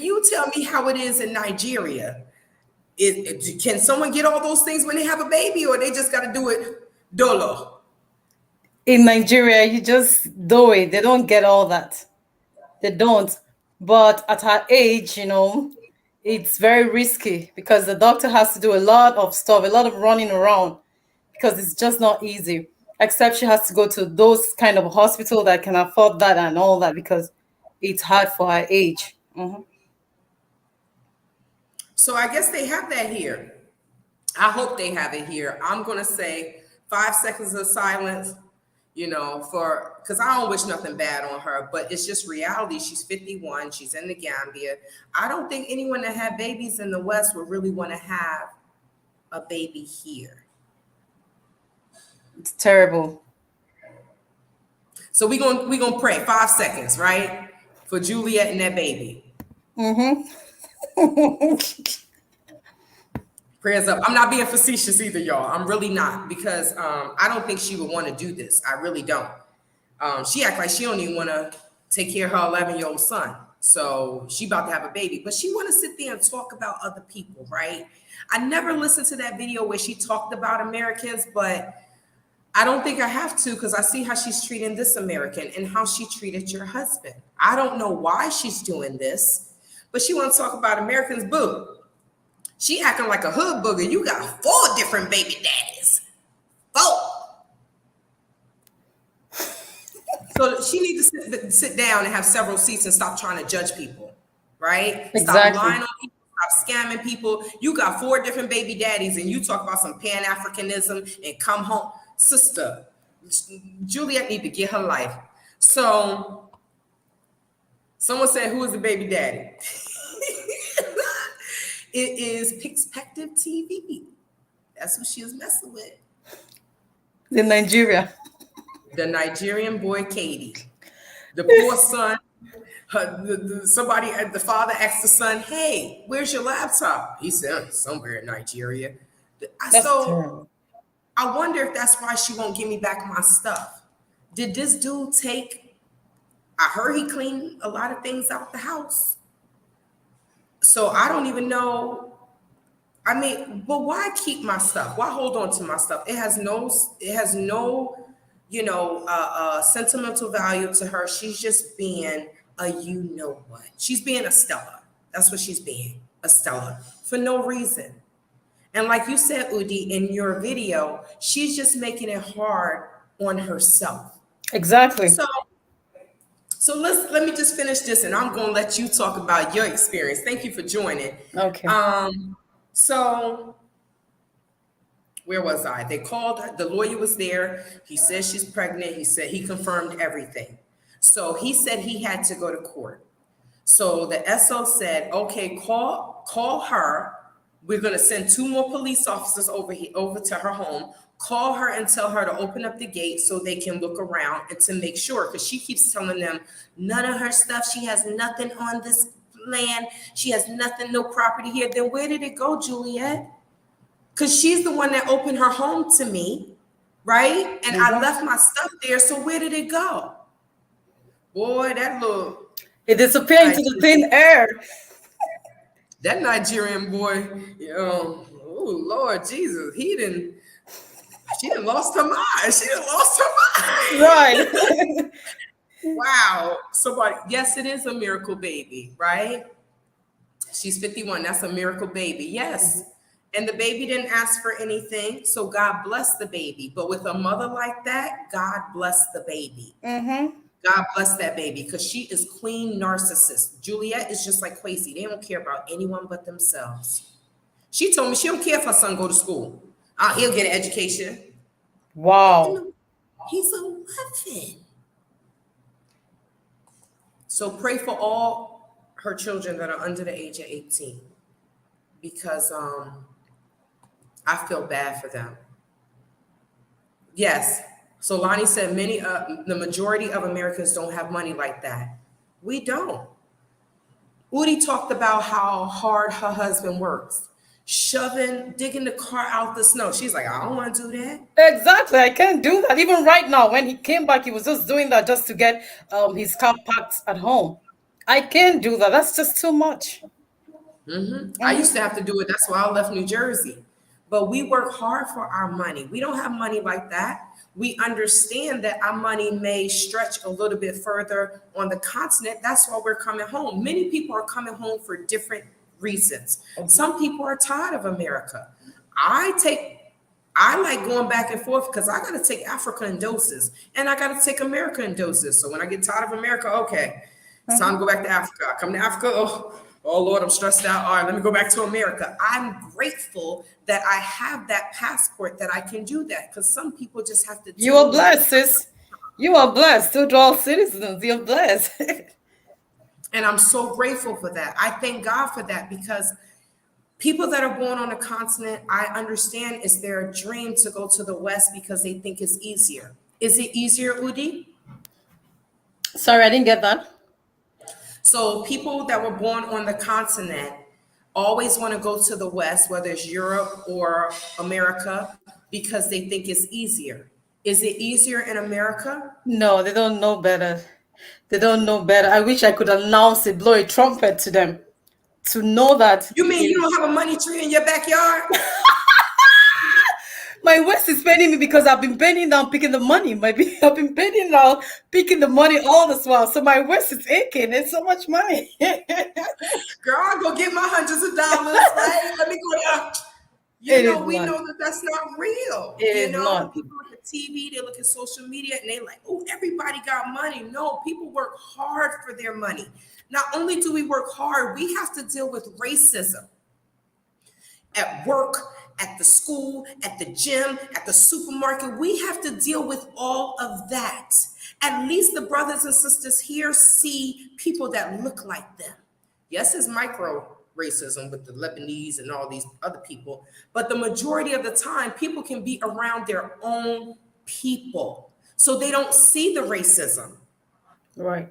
Speaker 1: you tell me how it is in Nigeria. Can someone get all those things when they have a baby, or they just got to do it dolo?
Speaker 4: In Nigeria, you just do it. They don't get all that. They don't. But at her age, it's very risky because the doctor has to do a lot of stuff, a lot of running around, because it's just not easy. Except she has to go to those kind of hospital that can afford that and all that, because it's hard for her age.
Speaker 1: So I guess they have that here. I hope they have it here. I'm going to say 5 seconds of silence, because I don't wish nothing bad on her, but it's just reality. She's 51. She's in the Gambia. I don't think anyone that had babies in the West would really want to have a baby here.
Speaker 4: It's terrible.
Speaker 1: So we gonna pray 5 seconds, right, for Juliet and that baby. Prayers up. I'm not being facetious either, y'all. I'm really not, because I don't think she would want to do this. I really don't. She act like she don't even want to take care of her 11-year-old son. So she about to have a baby, but she want to sit there and talk about other people, right? I never listened to that video where she talked about Americans, but I don't think I have to, because I see how she's treating this American and how she treated your husband. I don't know why she's doing this, but she want to talk about Americans. Boo. She acting like a hood booger. You got 4 different baby daddies. 4. So she needs to sit down and have several seats and stop trying to judge people, right?
Speaker 4: Exactly.
Speaker 1: Stop lying on people. Stop scamming people. You got 4 different baby daddies, and you talk about some pan-africanism and come home. Sister, Juliet need to get her life. So someone said, who is the baby daddy? It is Perspective TV. That's who she was messing with.
Speaker 4: In Nigeria.
Speaker 1: The Nigerian boy, Katie. The poor son, the father asked the son, hey, where's your laptop? He said, somewhere in Nigeria.
Speaker 4: That's terrible.
Speaker 1: I wonder if that's why she won't give me back my stuff. Did this dude I heard he cleaned a lot of things out the house. So I don't even know. I mean, but why keep my stuff? Why hold on to my stuff? It has no, sentimental value to her. She's just being what? She's being a Stella. That's what she's being, a Stella, for no reason. And like you said, Udi, in your video, she's just making it hard on herself.
Speaker 4: Exactly.
Speaker 1: So let me just finish this, and I'm going to let you talk about your experience. Thank you for joining.
Speaker 4: Okay.
Speaker 1: So where was I? They called, the lawyer was there. He said she's pregnant. He said he confirmed everything. So he said he had to go to court. So the SO said, okay, call her. We're going to send 2 more police officers over to her home. Call her and tell her to open up the gate so they can look around and to make sure, because she keeps telling them none of her stuff. She has nothing on this land. She has nothing, no property here. Then where did it go, Juliet? Because she's the one that opened her home to me, right? And I left my stuff there. So where did it go? Boy, that little...
Speaker 4: It disappeared into the thin air.
Speaker 1: That Nigerian boy, oh Lord Jesus, she done lost her mind. She done lost her mind.
Speaker 4: Right.
Speaker 1: Wow. Yes, it is a miracle baby, right? She's 51. That's a miracle baby. Yes. And the baby didn't ask for anything. So God bless the baby. But with a mother like that, God bless the baby. God bless that baby, because she is queen narcissist. Juliet is just like Quasi. They don't care about anyone but themselves. She told me she don't care if her son go to school. He'll get an education.
Speaker 4: Wow.
Speaker 1: He's 11. So pray for all her children that are under the age of 18, because I feel bad for them. Yes. So Lonnie said the majority of Americans don't have money like that. We don't. Udi talked about how hard her husband works, digging the car out the snow. She's like, I don't want to do that.
Speaker 4: Exactly. I can't do that. Even right now, when he came back, he was just doing that just to get his car parked at home. I can't do that. That's just too much.
Speaker 1: I used to have to do it. That's why I left New Jersey. But we work hard for our money. We don't have money like that. We understand that our money may stretch a little bit further on the continent. That's why we're coming home. Many people are coming home for different reasons. Some people are tired of America. I like going back and forth because I got to take Africa in doses and I got to take America in doses. So when I get tired of America, okay, it's time to go back to Africa. I come to Africa, oh Lord, I'm stressed out. All right, let me go back to America. I'm grateful that I have that passport that I can do that, because some people just have to.
Speaker 4: You are blessed, sis. You are blessed. To all citizens, you're blessed.
Speaker 1: And I'm so grateful for that. I thank God for that, because people that are born on the continent, I understand it's their dream to go to the West because they think it's easier. Is it easier, Udi?
Speaker 4: Sorry, I didn't get that.
Speaker 1: So people that were born on the continent always want to go to the West, whether it's Europe or America, because they think it's easier. Is it easier in America?
Speaker 4: No, they don't know better. They don't know better. I wish I could announce it, blow a trumpet to them to know that.
Speaker 1: You mean you don't have a money tree in your backyard?
Speaker 4: My West is paying me because I've been bending down picking the money. I've been bending down picking the money all this while. So my West is aching. It's so much money.
Speaker 1: Girl, I'll go get my hundreds of dollars, right? Let me go down. We know that that's not real.
Speaker 4: It is not.
Speaker 1: People look at TV, they look at social media, and they like, oh, everybody got money. No, people work hard for their money. Not only do we work hard, we have to deal with racism at work, at the school, at the gym, at the supermarket. We have to deal with all of that. At least the brothers and sisters here see people that look like them. Yes, it's micro racism with the Lebanese and all these other people, but the majority of the time, people can be around their own people, so they don't see the racism.
Speaker 4: Right.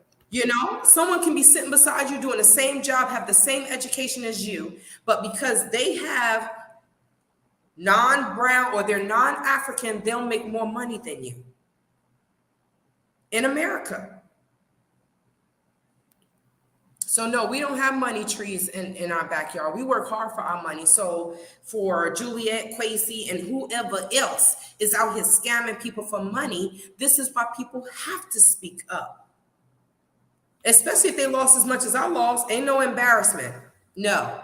Speaker 1: Someone can be sitting beside you doing the same job, have the same education as you, but because they have non-brown or they're non-African, they'll make more money than you in America. So no, we don't have money trees in our backyard. We work hard for our money. So for Juliet, Quasi, and whoever else is out here scamming people for money, this is why people have to speak up. Especially if they lost as much as I lost. Ain't no embarrassment. No.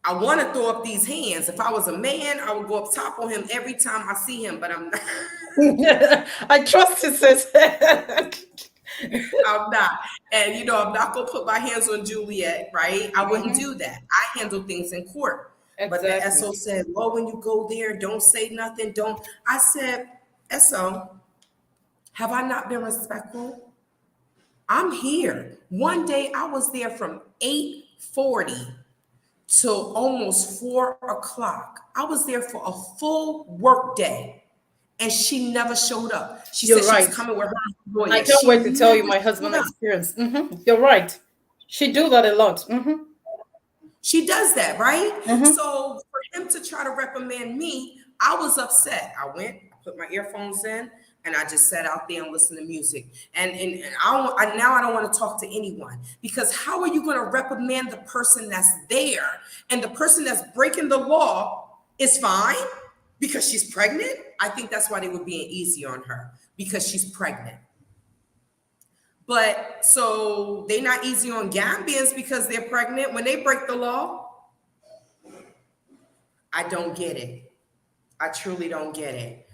Speaker 1: I want to throw up these hands. If I was a man, I would go up top on him every time I see him, but I'm not.
Speaker 4: I trust you, sis.
Speaker 1: I'm not. And, I'm not going to put my hands on Juliet, right? I wouldn't do that. I handle things in court. Exactly. But the SO said, well, when you go there, don't say nothing. I said, SO, have I not been respectful? I'm here. One day I was there from 8:40 till almost 4 o'clock. I was there for a full work day, and she never showed up. She said she was coming with her lawyer.
Speaker 4: I can't wait to tell you my husband's experience. You're right. She do that a lot.
Speaker 1: She does that, right? So for him to try to reprimand me, I was upset. I put my earphones in, and I just sat out there and listened to music. And I don't want to talk to anyone, because how are you going to reprimand the person that's there, and the person that's breaking the law is fine because she's pregnant? I think that's why they were being easy on her, because she's pregnant. But so they're not easy on Gambians because they're pregnant when they break the law. I don't get it. I truly don't get it.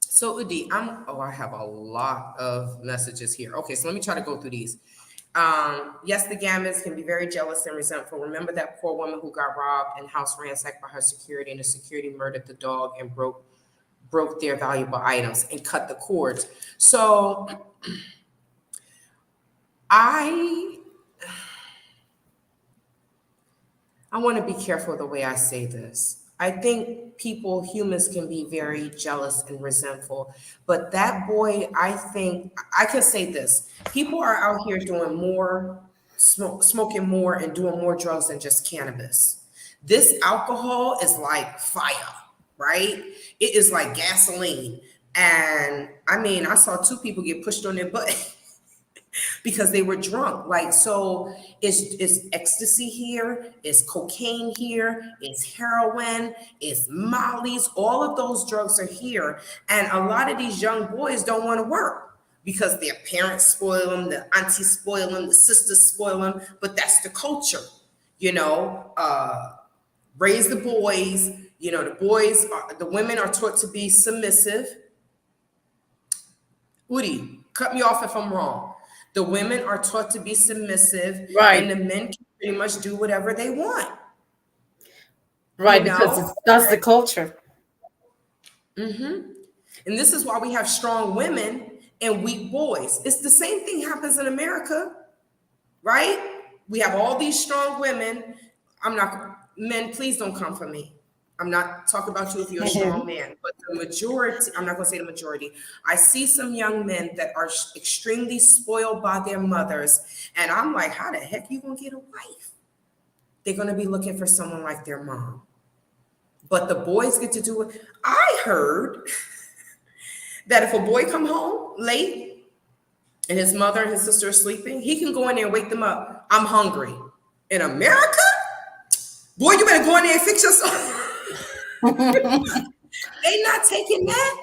Speaker 1: So Udi, I have a lot of messages here. Okay, so let me try to go through these. Yes, the Gambians can be very jealous and resentful. Remember that poor woman who got robbed and house ransacked by her security, and the security murdered the dog and broke their valuable items and cut the cords. So I want to be careful the way I say this. I think humans can be very jealous and resentful, but that boy, I think I can say this: people are out here doing more, smoking more, and doing more drugs than just cannabis. This alcohol is like fire, right? It is like gasoline, and I mean, I saw 2 people get pushed on their butt. Because they were drunk. Like, so it's ecstasy here, it's cocaine here, it's heroin, it's mollies, all of those drugs are here. And a lot of these young boys don't want to work because their parents spoil them, the aunties spoil them, the sisters spoil them, but that's the culture, raise the boys, the women are taught to be submissive. Udi, cut me off if I'm wrong. The women are taught to be submissive,
Speaker 4: Right.
Speaker 1: And the men can pretty much do whatever they want.
Speaker 4: Right, because that's the culture.
Speaker 1: Mm-hmm. And this is why we have strong women and weak boys. It's the same thing happens in America, right? We have all these strong women. Men, please don't come for me. I'm not talking about you if you're a strong man, but the majority, I'm not going to say the majority. I see some young men that are extremely spoiled by their mothers. And I'm like, how the heck you going to get a wife? They're going to be looking for someone like their mom. But the boys get to do it. I heard that if a boy come home late and his mother and his sister are sleeping, he can go in there and wake them up. I'm hungry. In America? Boy, you better go in there and fix yourself. They not taking that.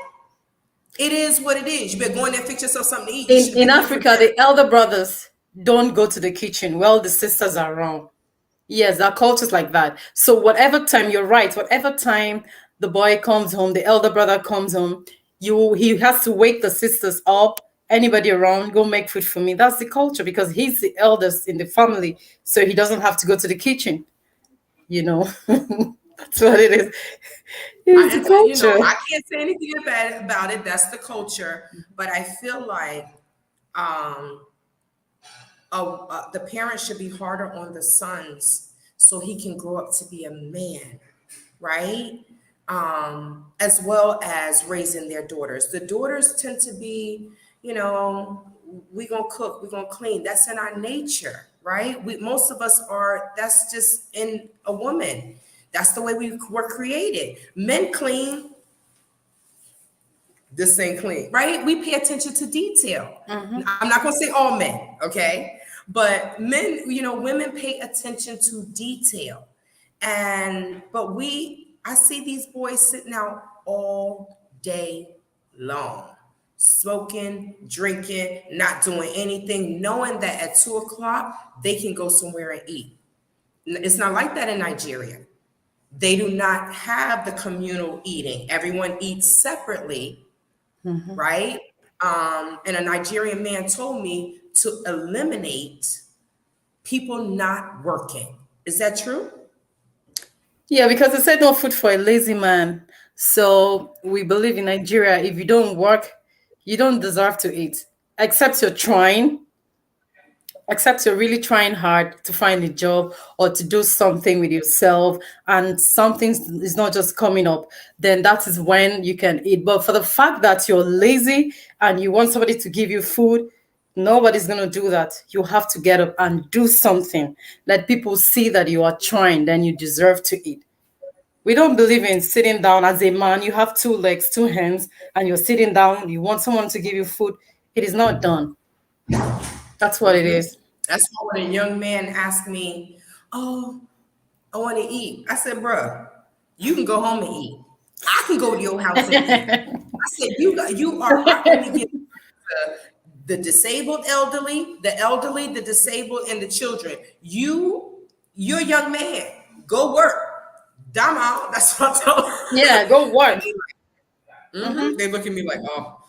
Speaker 1: It is what it is. You better go in there and fix yourself something to eat.
Speaker 4: In Africa, the elder brothers don't go to the kitchen while the sisters are around. Yes, our culture's like that. So whatever time, you're right, whatever time the boy comes home, the elder brother comes home, he has to wake the sisters up, anybody around, go make food for me. That's the culture because he's the eldest in the family. So he doesn't have to go to the kitchen. That's what it is. It's the culture.
Speaker 1: I can't say anything bad about it. That's the culture. But I feel like the parents should be harder on the sons so he can grow up to be a man, right? As well as raising their daughters. The daughters tend to be, we're going to cook, we're going to clean. That's in our nature, right? Most of us are, that's just in a woman. That's the way we were created. Men clean. This ain't clean, right? We pay attention to detail. Mm-hmm. I'm not going to say all men, okay? But men, women pay attention to detail. But I see these boys sitting out all day long, smoking, drinking, not doing anything, knowing that at 2:00 they can go somewhere and eat. It's not like that in Nigeria. They do not have the communal eating. Everyone eats separately, mm-hmm. Right? And a Nigerian man told me to eliminate people not working. Is that true?
Speaker 4: Yeah, because they said no food for a lazy man. So we believe in Nigeria, if you don't work, you don't deserve to eat, except you're really trying hard to find a job or to do something with yourself and something is not just coming up, then that is when you can eat. But for the fact that you're lazy and you want somebody to give you food, nobody's going to do that. You have to get up and do something. Let people see that you are trying, then you deserve to eat. We don't believe in sitting down as a man. You have 2 legs, 2 hands, and you're sitting down. You want someone to give you food. It is not done. That's what it is.
Speaker 1: That's why when a young man asked me, oh, I want to eat. I said, bruh, you can go home and eat. I can go to your house and eat. I said, you are only giving the disabled elderly, the disabled, and the children. You're a young man. Go work. Damn out. That's what I'm telling you.
Speaker 4: Yeah, go work.
Speaker 1: Mm-hmm. They look at me like, oh,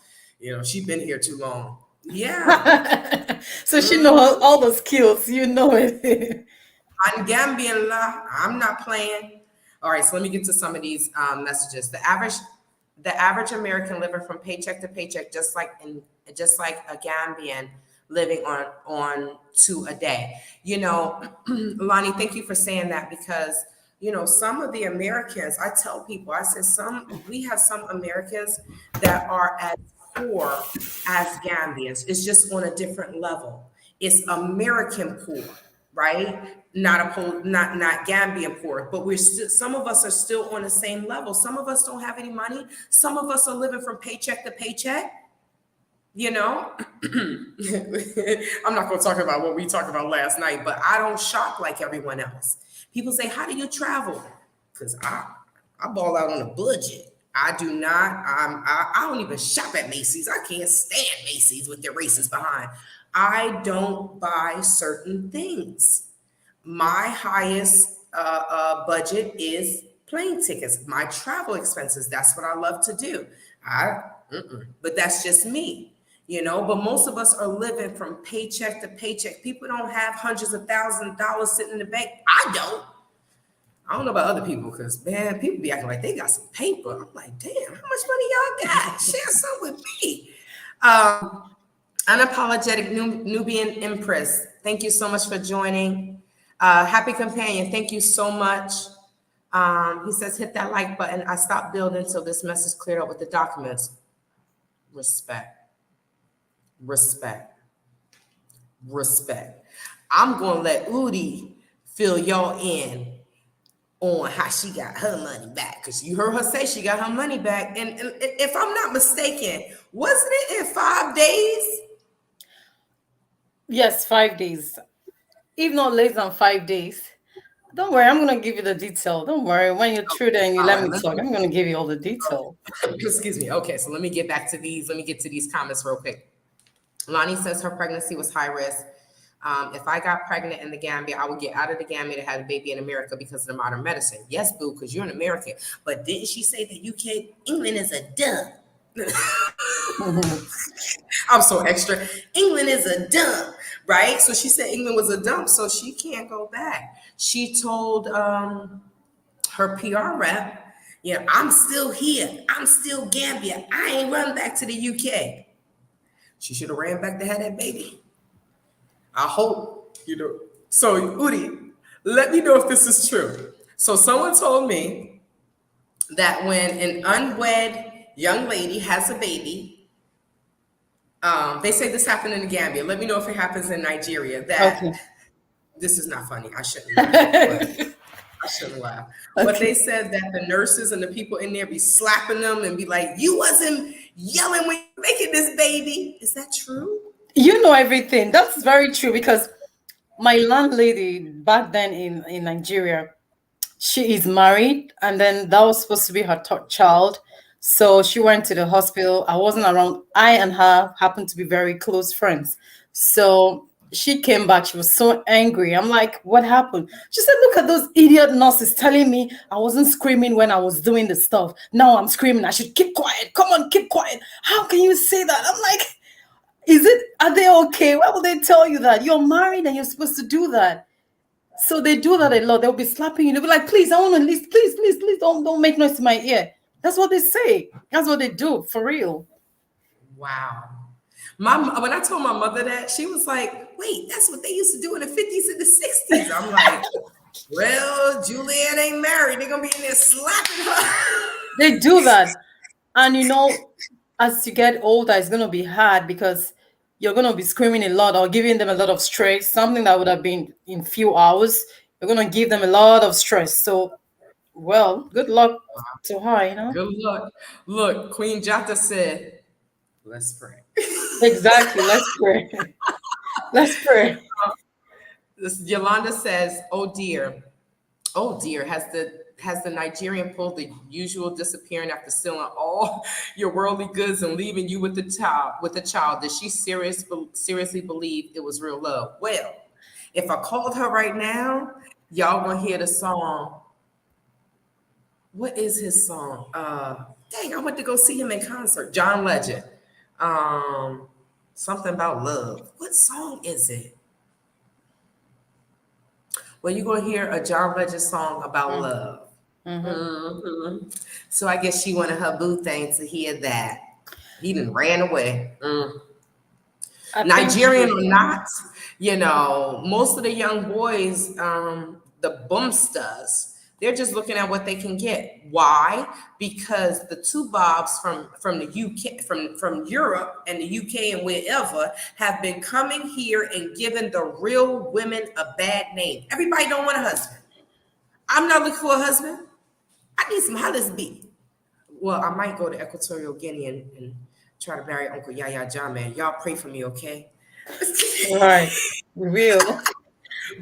Speaker 1: she's been here too long. Yeah.
Speaker 4: So she know all the skills, you know it.
Speaker 1: I'm Gambian la. I'm not playing. All right, so let me get to some of these messages. The average American living from paycheck to paycheck, just like a Gambian living on two a day. Lonnie, thank you for saying that, because some of the Americans, I tell people, I said we have some Americans that are as poor as Gambians. It's just on a different level. It's American poor, right? Not Gambian poor, but we're still, some of us are still on the same level. Some of us don't have any money. Some of us are living from paycheck to paycheck. I'm not going to talk about what we talked about last night, but I don't shop like everyone else. People say, how do you travel? Because I ball out on a budget. I do not. I don't even shop at Macy's. I can't stand Macy's with their races behind. I don't buy certain things. My highest budget is plane tickets, my travel expenses. That's what I love to do. But that's just me, But most of us are living from paycheck to paycheck. People don't have hundreds of thousands of dollars sitting in the bank. I don't know about other people, because, man, people be acting like they got some paper. I'm like, damn, how much money y'all got? Share some with me. Unapologetic Nubian Empress, thank you so much for joining. Happy Companion, thank you so much. He says, hit that like button. I stopped building until this mess is cleared up with the documents. Respect. I'm going to let Udi fill y'all in on how she got her money back, because you heard her say she got her money back. And if I'm not mistaken, wasn't it in 5 days?
Speaker 4: Yes, 5 days. If not less than 5 days. Don't worry, I'm going to give you the detail. Don't worry. When you're through there and you let me talk, I'm going to give you all the detail.
Speaker 1: Excuse me. Okay, so let me get back to these. Let me get to these comments real quick. Lonnie says her pregnancy was high risk. If I got pregnant in the Gambia, I would get out of the Gambia to have a baby in America because of the modern medicine. Yes, boo, because you're an American. But didn't she say that England is a dump? I'm so extra. England is a dump, right? So she said England was a dump, so she can't go back. She told her PR rep, I'm still here. I'm still Gambia. I ain't run back to the UK. She should have ran back to have that baby. I hope, So, Udi, let me know if this is true. So someone told me that when an unwed young lady has a baby, they say this happened in the Gambia. Let me know if it happens in Nigeria. This is not funny. I shouldn't laugh. Okay. But they said that the nurses and the people in there be slapping them and be like, you wasn't yelling when you were making this baby. Is that true?
Speaker 4: You know everything. That's very true, because my landlady back then in Nigeria, she is married, and then that was supposed to be her third child. So she went to the hospital. I wasn't around. I and her happened to be very close friends. So she came back. She was so angry. I'm like, what happened? She said, look at those idiot nurses telling me I wasn't screaming when I was doing the stuff. Now I'm screaming. I should keep quiet. Come on, keep quiet. How can you say that? I'm like, are they okay? Why would they tell you that? You're married and you're supposed to do that. So they do that a lot. They'll be slapping you. They'll be like, please, I want to listen. Please, don't make noise in my ear. That's what they say. That's what they do, for real.
Speaker 1: Wow. When I told my mother that, she was like, wait, that's what they used to do in the 50s and the 60s. I'm like, well, Juliet ain't married. They're going to be in there slapping her.
Speaker 4: They do that. And as you get older, it's going to be hard, because you're going to be screaming a lot or giving them a lot of stress, something that would have been in few hours. You're going to give them a lot of stress. So, well, good luck to her,
Speaker 1: Good luck. Look, Queen Jata said, let's pray.
Speaker 4: Exactly. Let's pray. Let's pray.
Speaker 1: Yolanda says, oh dear, has the Nigerian pulled the usual disappearing after stealing all your worldly goods and leaving you with the child? Does she seriously believe it was real love? Well, if I called her right now, y'all gonna hear the song. What is his song? Dang, I went to go see him in concert. John Legend. Something about love. What song is it? Well, you're going to hear a John Legend song about love. Mm-hmm. So I guess she wanted her boo thing to hear that. He done ran away. Nigerian or not, most of the young boys, the boomsters, they're just looking at what they can get. Why? Because the two Bobs from the UK, from Europe and the UK and wherever have been coming here and giving the real women a bad name. Everybody don't want a husband. I'm not looking for a husband. I need some Hollis B. Well, I might go to Equatorial Guinea and try to marry Uncle Yaya Jammeh. Y'all pray for me, okay?
Speaker 4: Right. Real.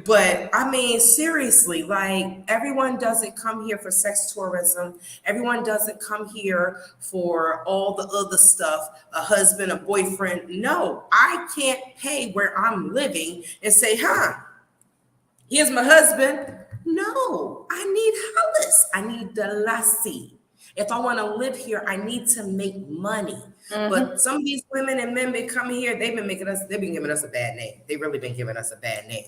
Speaker 1: But I mean, seriously, like everyone doesn't come here for sex tourism. Everyone doesn't come here for all the other stuff, a husband, a boyfriend. No, I can't pay where I'm living and say, here's my husband. No, I need Hollis. I need the lassie. If I want to live here, I need to make money. But some of these women and men been coming here, they've been giving us a bad name. They really been giving us a bad name.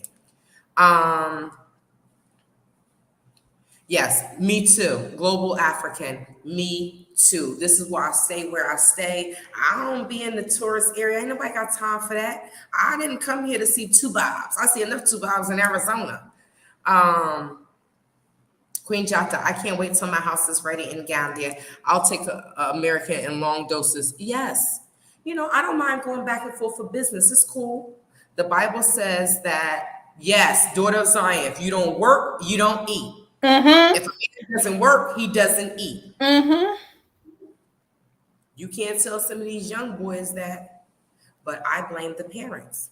Speaker 1: Yes, me too. Global African, me too. This is why I stay where I stay. I don't be in the tourist area. Ain't nobody got time for that. I didn't come here to see two Bobs. I see enough two Bobs in Arizona. Queen Jata, I can't wait till my house is ready in Gambia. I'll take American in long doses. Yes. I don't mind going back and forth for business. It's cool. The Bible says that, yes, daughter of Zion, if you don't work, you don't eat. If a man doesn't work, he doesn't eat. You can't tell some of these young boys that, but I blame the parents.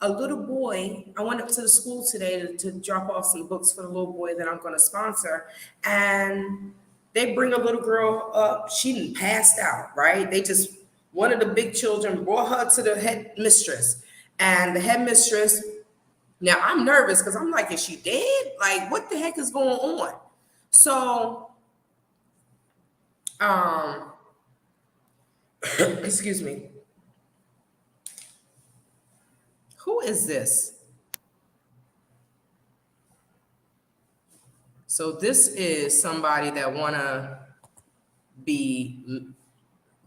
Speaker 1: A little boy, I went up to the school today to drop off some books for the little boy that I'm going to sponsor. And they bring a little girl up. She passed out, right? One of the big children brought her to the headmistress. And the headmistress, now I'm nervous because I'm like, is she dead? Like, what the heck is going on? So, excuse me. Who is this? So this is somebody that wanna be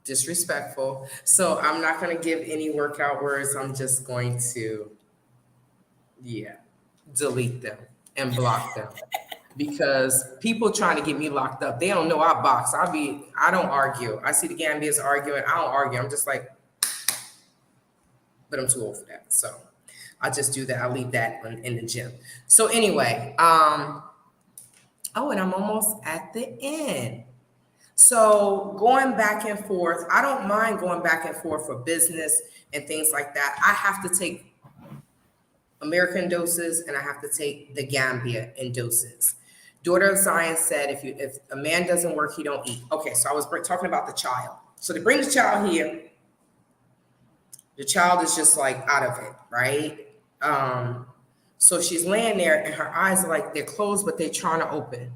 Speaker 1: disrespectful. So I'm not gonna give any workout words. I'm just going to, delete them and block them. Because people trying to get me locked up, they don't know I box. I don't argue. I see the Gambians arguing. I don't argue. I'm just like, but I'm too old for that. So I just do that. I leave that in the gym. So anyway, and I'm almost at the end. So going back and forth, I don't mind going back and forth for business and things like that. I have to take American doses and I have to take the Gambia in doses. Daughter of Zion said, if a man doesn't work, he don't eat. Okay, so I was talking about the child. So they bring the child here. The child is just like out of it, right? So she's laying there and her eyes are like, they're closed, but they're trying to open.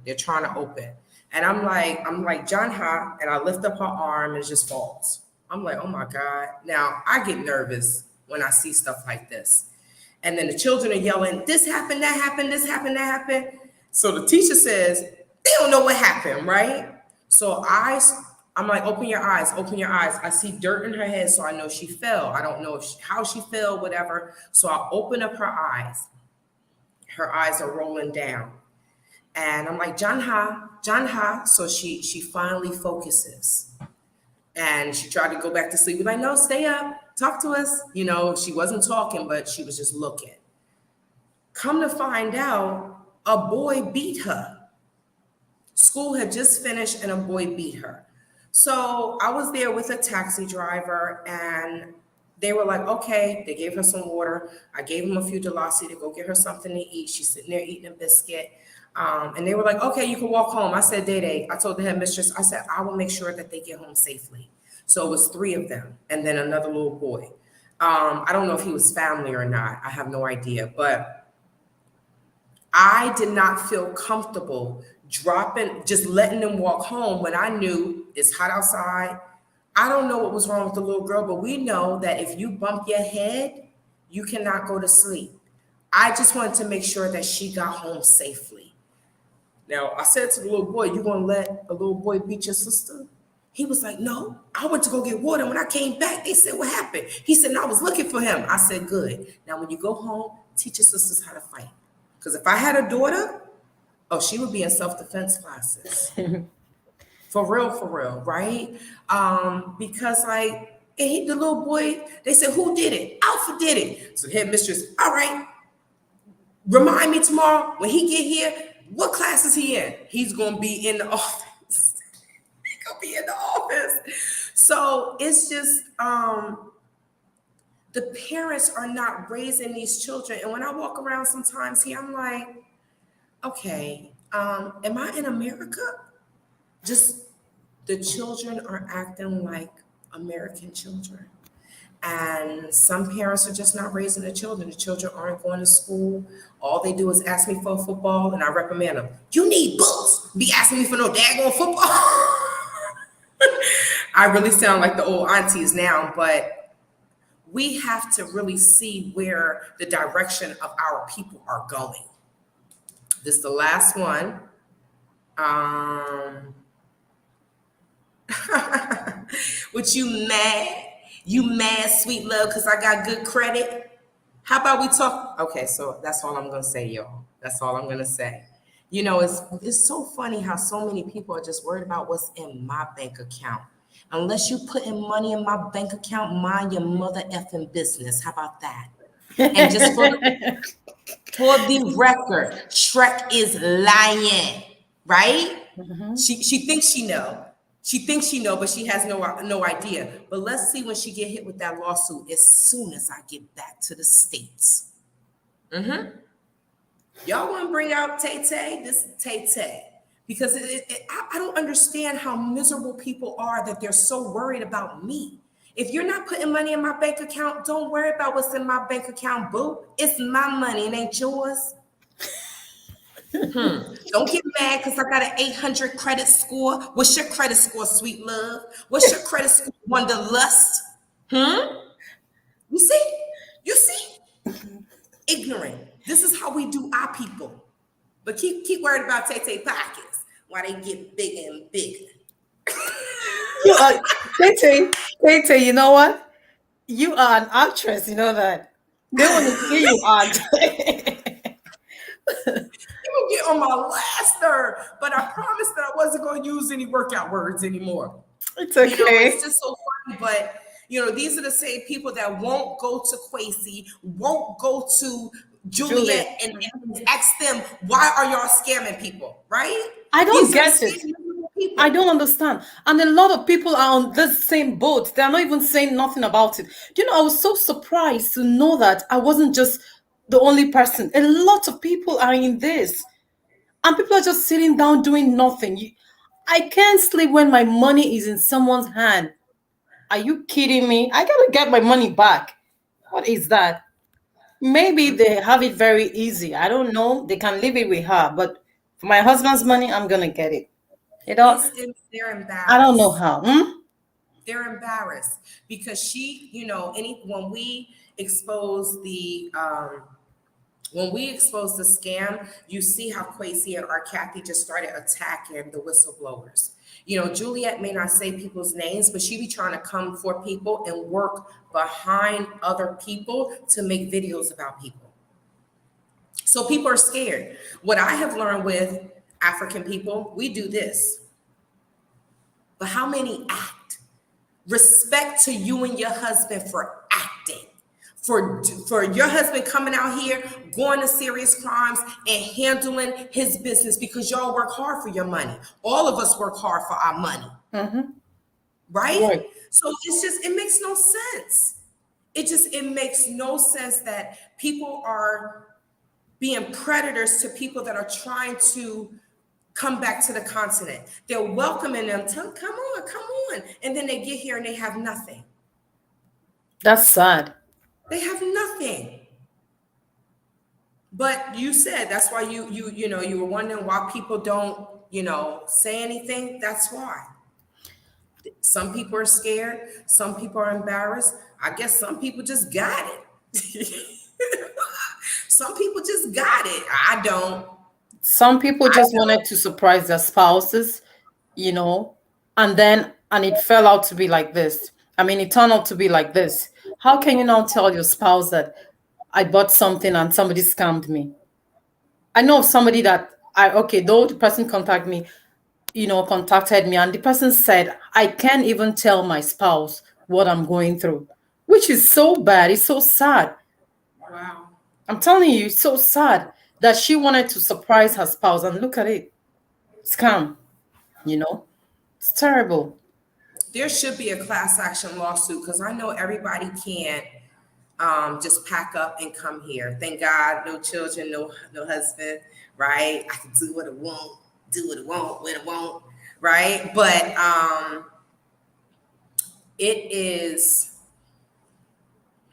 Speaker 1: And I'm like, John Ha, and I lift up her arm and it just falls. I'm like, oh my God. Now I get nervous when I see stuff like this. And then the children are yelling, this happened, that happened, this happened, that happened. So the teacher says, they don't know what happened, right? So I'm like, open your eyes. I see dirt in her head, so I know she fell. I don't know how she fell, whatever. So I open up her eyes. Her eyes are rolling down. And I'm like, John Ha. So she finally focuses. And she tried to go back to sleep. We're like, no, stay up. Talk to us. She wasn't talking, but she was just looking. Come to find out, a boy beat her. School had just finished and a boy beat her. So I was there with a taxi driver and they were like, okay, they gave her some water. I gave them a few Dalasi to go get her something to eat. She's sitting there eating a biscuit. And they were like, okay, you can walk home. I said, Day. I told the headmistress, I said, I will make sure that they get home safely. So it was 3 of them and then another little boy. I don't know if he was family or not. I have no idea. But I did not feel comfortable just letting them walk home when I knew it's hot outside. I don't know what was wrong with the little girl, but we know that if you bump your head, you cannot go to sleep. I just wanted to make sure that she got home safely. Now, I said to the little boy, you gonna let a little boy beat your sister? He was like, no, I went to go get water. When I came back, they said, what happened? He said, no, I was looking for him. I said, good. Now, when you go home, teach your sisters how to fight. Because if I had a daughter, oh, she would be in self-defense classes. For real, right? Because like, the little boy, they said, who did it? Alpha did it. So headmistress, all right, remind me tomorrow when he get here, what class is he in? He's gonna be in the office. He's gonna be in the office. So it's just the parents are not raising these children. And when I walk around sometimes here, I'm like, okay, am I in America? Just the children are acting like American children. And some parents are just not raising the children. The children aren't going to school. All they do is ask me for football, and I reprimand them. You need books. Be asking me for no daggone football. I really sound like the old aunties now, but we have to really see where the direction of our people are going. This is the last one. What you mad? You mad, sweet love, because I got good credit? How about we talk? Okay, so that's all I'm going to say, y'all. That's all I'm going to say. You know, it's so funny how so many people are just worried about what's in my bank account. Unless you putting money in my bank account, mind your mother effing business. How about that? And just for the record, Shrek is lying, right?
Speaker 4: Mhm.
Speaker 1: She thinks she know. She thinks she know, but she has no idea. But let's see when she get hit with that lawsuit as soon as I get back to the States. Y'all want to bring out Tay-Tay? This is Tay-Tay. Because I don't understand how miserable people are that they're so worried about me. If you're not putting money in my bank account, don't worry about what's in my bank account, boo. It's my money, it ain't yours. Don't get mad because I got an 800 credit score. What's your credit score, sweet love? What's your credit score, Wanderlust? You see? You see? Ignorant. This is how we do our people. But keep worried about Tay-Tay pockets while they get bigger and bigger.
Speaker 4: Tay, you know what? You are an actress, you know that. They want to see you act.
Speaker 1: You get on my last nerve, but I promised that I wasn't going to use any workout words anymore.
Speaker 4: It's okay.
Speaker 1: You know, it's just so funny, but you know, these are the same people that won't go to Quasi, won't go to Juliet and ask them, why are y'all scamming people, right?
Speaker 4: I don't
Speaker 1: These are
Speaker 4: get
Speaker 1: the
Speaker 4: it.
Speaker 1: same people.
Speaker 4: I don't understand. And a lot of people are on this same boat. They're not even saying nothing about it. You know, I was so surprised to know that I wasn't just the only person. A lot of people are in this. And people are just sitting down doing nothing. I can't sleep when my money is in someone's hand. Are you kidding me? I gotta get my money back. What is that? Maybe they have it very easy. I don't know. They can leave it with her. But for my husband's money, I'm gonna get it. You know,
Speaker 1: They're embarrassed.
Speaker 4: I don't know how.
Speaker 1: They're embarrassed because she, you know, when we expose the scam, you see how Quasi and our Kathy just started attacking the whistleblowers. You know, Juliet may not say people's names, but she be trying to come for people and work behind other people to make videos about people. So people are scared. What I have learned with African people, we do this. But how many act? Respect to you and your husband for acting. For your husband coming out here, going to serious crimes and handling his business because y'all work hard for your money. All of us work hard for our money. Right? So it makes no sense. It makes no sense that people are being predators to people that are trying to come back to the continent. They're welcoming them. Come on. And then they get here and they have nothing.
Speaker 4: That's sad.
Speaker 1: They have nothing. But you said that's why you were wondering why people don't, say anything. That's why. Some people are scared. Some people are embarrassed. I guess some people just got it. Some people just got it. I don't.
Speaker 4: Some people just wanted to surprise their spouses, and it fell out to be like this. I mean, it turned out to be like this. How can you now tell your spouse that I bought something and somebody scammed me? I know of somebody that though the person contacted me and the person said, I can't even tell my spouse what I'm going through, which is so bad. It's so sad.
Speaker 1: Wow.
Speaker 4: I'm telling you, it's so sad that she wanted to surprise her spouse, and look at it. Scam, it's terrible.
Speaker 1: There should be a class action lawsuit because I know everybody can't just pack up and come here. Thank God, no children, no husband, right? I can do what I want, do what I want, when I want, right? But it is,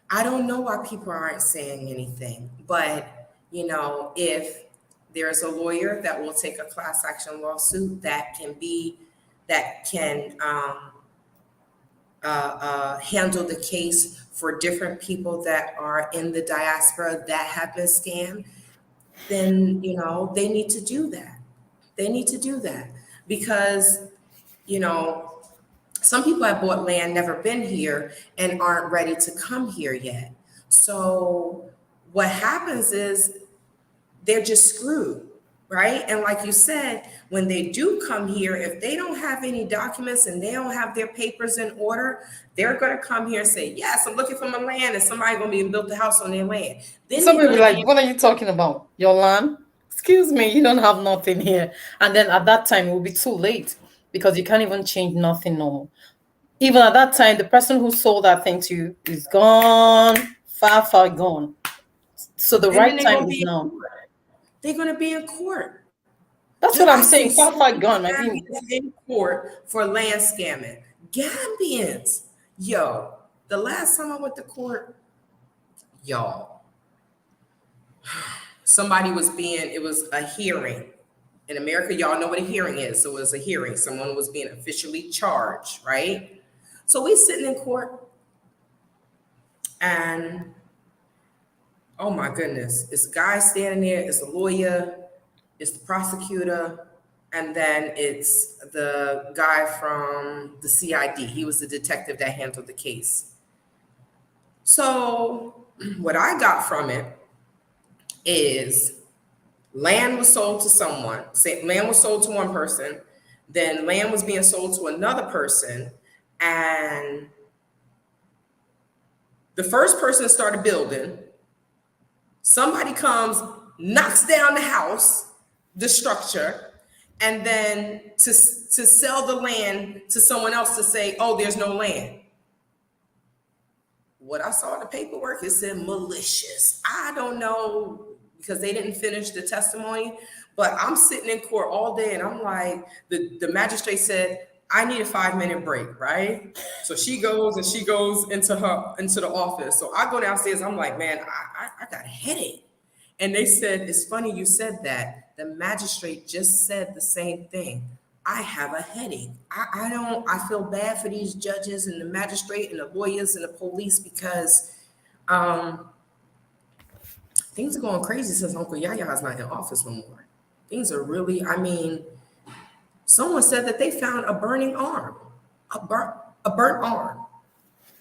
Speaker 1: I don't know why people aren't saying anything, but if there's a lawyer that will take a class action lawsuit that can handle the case for different people that are in the diaspora that have been scammed, then they need to do that. They need to do that because some people have bought land, never been here, and aren't ready to come here yet. So what happens is they're just screwed, right? And like you said, when they do come here, if they don't have any documents and they don't have their papers in order, they're going to come here and say, yes, I'm looking for my land, and somebody's going to be built a house on their land. Then
Speaker 4: Somebody will be like, what are you talking about? Your land? Excuse me, you don't have nothing here. And then at that time, it will be too late because you can't even change nothing no more. Even at that time, the person who sold that thing to you is gone, far, far gone. So the right time is now.
Speaker 1: They're going to be in court.
Speaker 4: That's what I'm saying. Far, far gone. I mean,
Speaker 1: in court for land scamming. Gambians. Yo, the last time I went to court, y'all, it was a hearing. In America, y'all know what a hearing is. So it was a hearing. Someone was being officially charged, right? So we sitting in court and oh my goodness, it's a guy standing there, it's a lawyer, it's the prosecutor, and then it's the guy from the CID. He was the detective that handled the case. So what I got from it is land was sold to someone. Land was sold to one person, then land was being sold to another person, and the first person started building. Somebody comes, knocks down the house, the structure, and then to sell the land to someone else to say, oh, there's no land. What I saw in the paperwork, it said malicious. I don't know because they didn't finish the testimony, but I'm sitting in court all day and I'm like, the magistrate said, I need a 5-minute break, right? So she goes into the office. So I go downstairs. I'm like, man, I got a headache. And they said, it's funny you said that. The magistrate just said the same thing. I have a headache. I feel bad for these judges and the magistrate and the lawyers and the police because things are going crazy since Uncle Yaya's not in office no more. Things are really, someone said that they found a burning arm, a burnt arm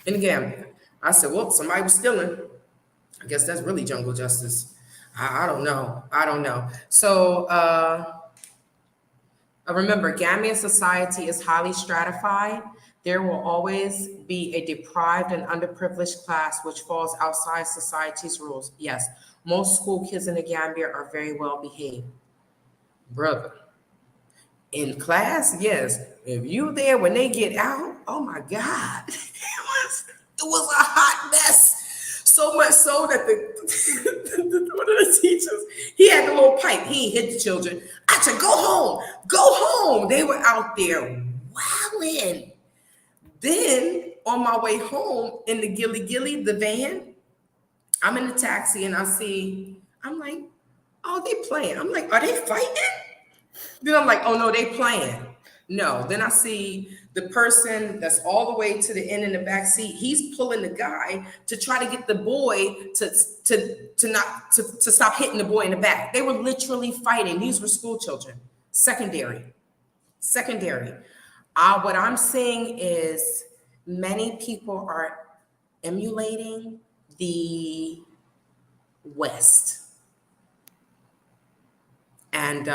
Speaker 1: in the Gambia. I said, well, somebody was stealing. I guess that's really jungle justice. I don't know. So remember, Gambian society is highly stratified. There will always be a deprived and underprivileged class which falls outside society's rules. Yes, most school kids in the Gambia are very well behaved. Brother. In class, yes. If you there when they get out, oh my God, it was a hot mess. So much so that one of the teachers, he had the little pipe. He hit the children. I said, go home. They were out there wilding. Then on my way home in the Gilly, the van, I'm in the taxi and I'm like, oh, they playing. I'm like, are they fighting? Then I'm like, oh no, they playing. No. Then I see the person that's all the way to the end in the back seat. He's pulling the guy to try to get the boy to stop hitting the boy in the back. They were literally fighting. These were school children. Secondary. What I'm saying is many people are emulating the West. And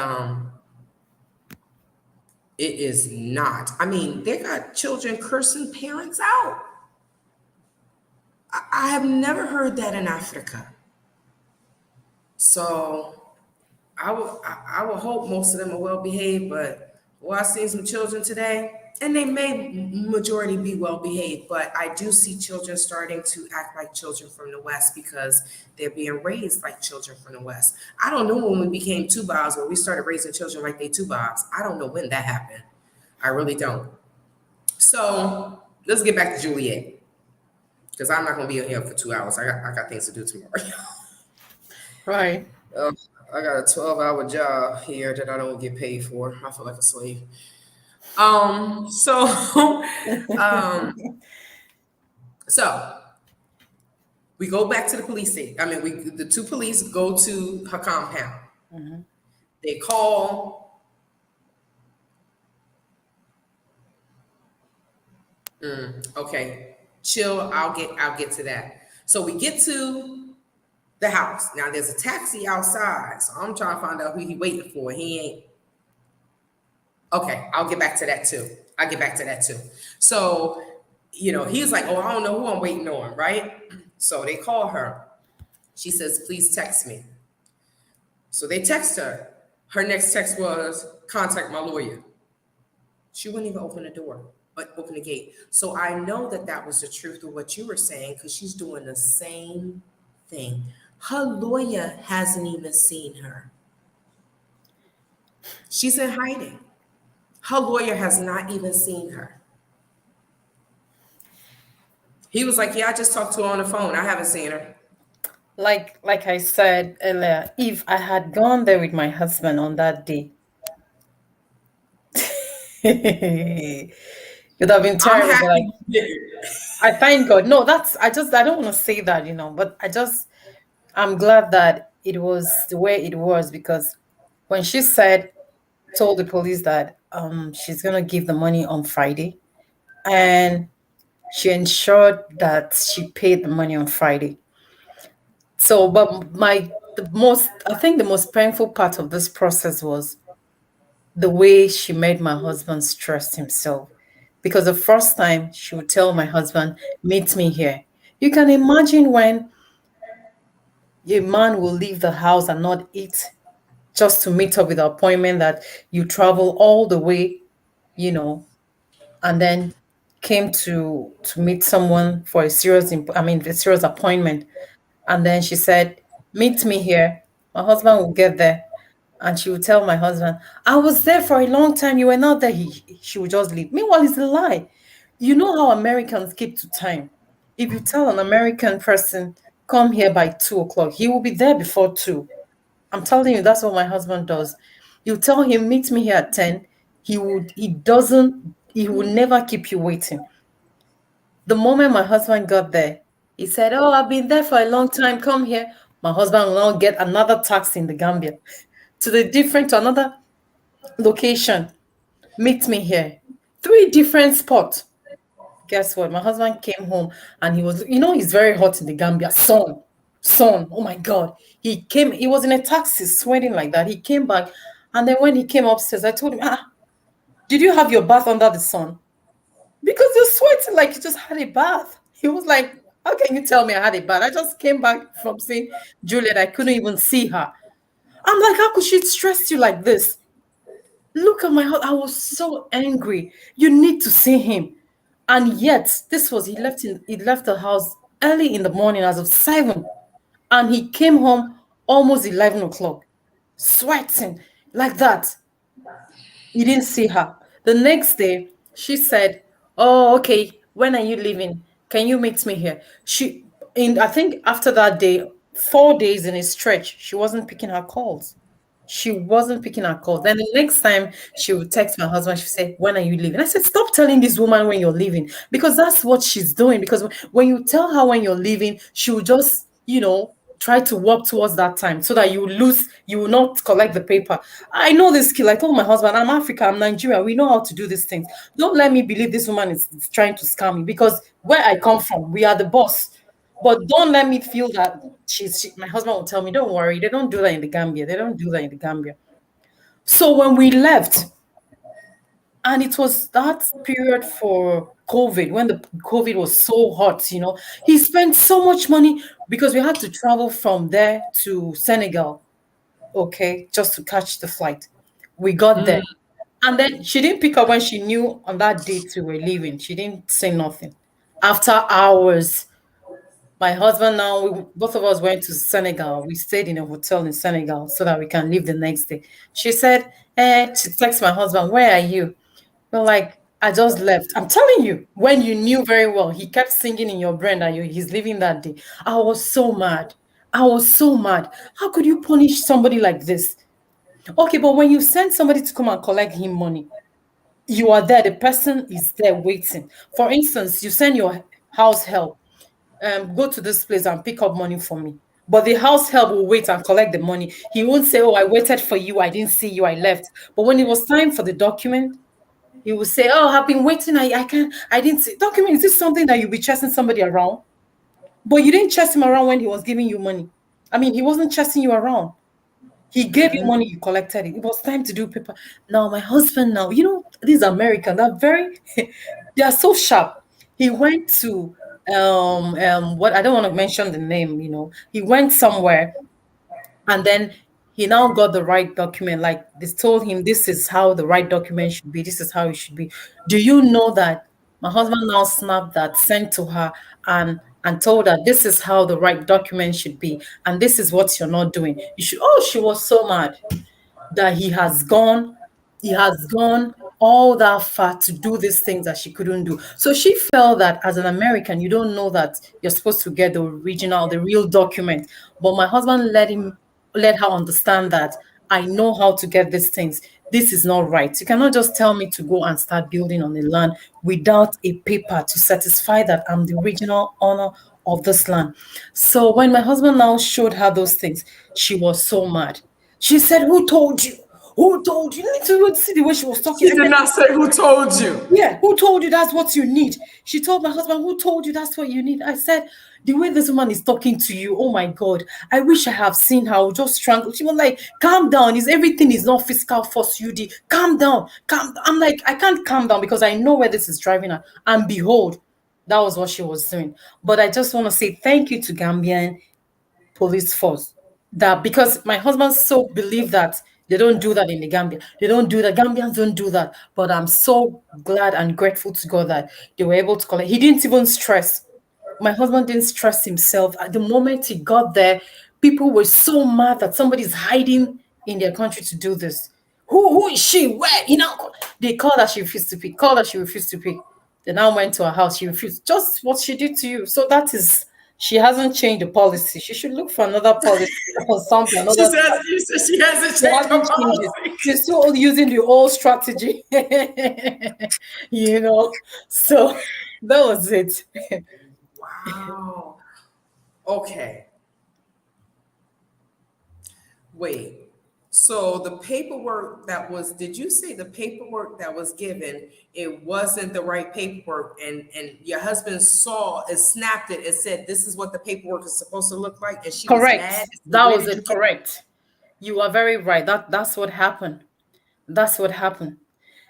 Speaker 1: it is not. I mean, they got children cursing parents out. I have never heard that in Africa. So I will hope most of them are well behaved, but well, I've seen some children today, and they may majority be well behaved, but I do see children starting to act like children from the West because they're being raised like children from the West. I don't know when we became two bobs or we started raising children like they two bobs. I don't know when that happened. I really don't. So let's get back to Juliet, because I'm not going to be in here for 2 hours. I got things to do tomorrow.
Speaker 4: Right.
Speaker 1: I got a 12-hour job here that I don't get paid for. I feel like a slave. So we go back to the police station. I mean, the two police go to her compound.
Speaker 4: Mm-hmm.
Speaker 1: They call. Okay, chill. I'll get to that. So we get to the house. Now there's a taxi outside, so I'm trying to find out who he waiting for. He ain't. Okay, I'll get back to that too. So, he's like, oh, I don't know who I'm waiting on, right? So they call her. She says, please text me. So they text her. Her next text was, contact my lawyer. She wouldn't even open the door, but open the gate. So I know that was the truth of what you were saying, because she's doing the same thing. Her lawyer hasn't even seen her. She's in hiding. Her lawyer has not even seen her. He was like, yeah, I just talked to her on the phone. I haven't seen her.
Speaker 4: Like I said earlier, if I had gone there with my husband on that day, it would have been terrible. I thank God. No, I don't want to say that, but I'm glad that it was the way it was, because when she told the police that she's going to give the money on Friday, and she ensured that she paid the money on Friday. So, but the most painful part of this process was the way she made my husband stress himself. Because the first time she would tell my husband, meet me here. You can imagine when a man will leave the house and not eat just to meet up with an appointment, that you travel all the way, and then came to meet someone for a serious appointment. And then she said, meet me here. My husband will get there. And she would tell my husband, I was there for a long time. You were not there. She would just leave. Meanwhile, it's a lie. You know how Americans keep to time. If you tell an American person, come here by 2:00, he will be there before 2. I'm telling you, that's what my husband does. You tell him, meet me here at 10. He will never keep you waiting. The moment my husband got there, he said, oh, I've been there for a long time. Come here. My husband will now get another taxi in the Gambia to another location. Meet me here. 3 different spots. Guess what? My husband came home and he was, he's very hot in the Gambia. Sun. Oh my God. He was in a taxi sweating like that. He came back. And then when he came upstairs, I told him, did you have your bath under the sun? Because you're sweating like you just had a bath. He was like, how can you tell me I had a bath? I just came back from seeing Juliet. I couldn't even see her. I'm like, how could she stress you like this? Look at my heart. I was so angry. You need to see him. And yet, he left the house early in the morning as of 7. And he came home almost 11 o'clock, sweating like that. He didn't see her. The next day, she said, oh, okay, when are you leaving? Can you meet me here? I think after that day, 4 days in a stretch, she wasn't picking her calls. She wasn't picking her call. Then the next time she would text my husband, she would say, "When are you leaving?" I said, "Stop telling this woman when you're leaving, because that's what she's doing. Because when you tell her when you're leaving, she will just, try to work towards that time so that you will not collect the paper." I know this skill. I told my husband, "I'm Africa, I'm Nigeria. We know how to do these things. Don't let me believe this woman is trying to scam me, because where I come from, we are the boss. But don't let me feel that my husband will tell me, don't worry, they don't do that in the Gambia. They don't do that in the Gambia." So when we left, and it was that period for COVID, when the COVID was so hot, he spent so much money because we had to travel from there to Senegal, okay, just to catch the flight. We got there. And then she didn't pick up when she knew on that date we were leaving. She didn't say nothing. After hours, my husband now, both of us went to Senegal. We stayed in a hotel in Senegal so that we can leave the next day. She said, she texted my husband, "Where are you?" We're like, "I just left." I'm telling you, when you knew very well, he kept singing in your brain that he's leaving that day. I was so mad. I was so mad. How could you punish somebody like this? Okay, but when you send somebody to come and collect him money, you are there. The person is there waiting. For instance, you send your house help, go to this place and pick up money for me. But the house help will wait and collect the money. He won't say, "Oh, I waited for you. I didn't see you. I left." But when it was time for the document, he will say, "Oh, I've been waiting. I didn't see." Document, is this something that you'll be chasing somebody around? But you didn't chase him around when he was giving you money. I mean, he wasn't chasing you around. He gave you money, you collected it. It was time to do paper. Now, my husband now, these Americans, they're very, they are so sharp. He went to, what, I don't want to mention the name, he went somewhere, and then he now got the right document. Like, they told him, this is how the right document should be. This is how it should be. Do you know that my husband now snapped that, sent to her, and told her, "This is how the right document should be, and this is what you're not doing. You should." Oh, she was so mad that he has gone all that far to do these things that she couldn't do. So she felt that as an American, you don't know that you're supposed to get the original, the real document. But my husband let her understand that I know how to get these things. This is not right. You cannot just tell me to go and start building on the land without a paper to satisfy that I'm the original owner of this land. So when my husband now showed her those things, she was so mad. She said, "Who told you? Who told you?" You need to see the way she was talking.
Speaker 1: She did not say who told you.
Speaker 4: "Yeah, who told you that's what you need?" She told my husband, "Who told you that's what you need?" I said, "The way this woman is talking to you, oh my God, I wish I have seen her. I would just strangle." She was like, "Calm down. Everything is not fiscal force, UD. Calm down. I'm like, I can't calm down because I know where this is driving her. And behold, that was what she was doing. But I just want to say thank you to Gambian police force, that because my husband so believed that they don't do that in the Gambia. They don't do that. Gambians don't do that. But I'm so glad and grateful to God that they were able to collect. He didn't even stress. My husband didn't stress himself. At the moment he got there, people were so mad that somebody's hiding in their country to do this. Who is she? Where? They called her, she refused to pick. Called her, she refused to pick. They now went to her house, she refused. Just what she did to you. So that is, she hasn't changed the policy. She should look for another policy or something.
Speaker 1: She says she hasn't
Speaker 4: She
Speaker 1: changed her
Speaker 4: hasn't changed it.
Speaker 1: policy.
Speaker 4: She's still using the old strategy. So that was it.
Speaker 1: Wow. Okay. Wait. So the paperwork did you say the paperwork that was given, it wasn't the right paperwork, and your husband snapped it and said, "This is what the paperwork is supposed to look like," and she was
Speaker 4: Correct.
Speaker 1: mad?
Speaker 4: That
Speaker 1: Where
Speaker 4: was
Speaker 1: did you
Speaker 4: it.
Speaker 1: get-
Speaker 4: Correct. You are very right. That's what happened. That's what happened.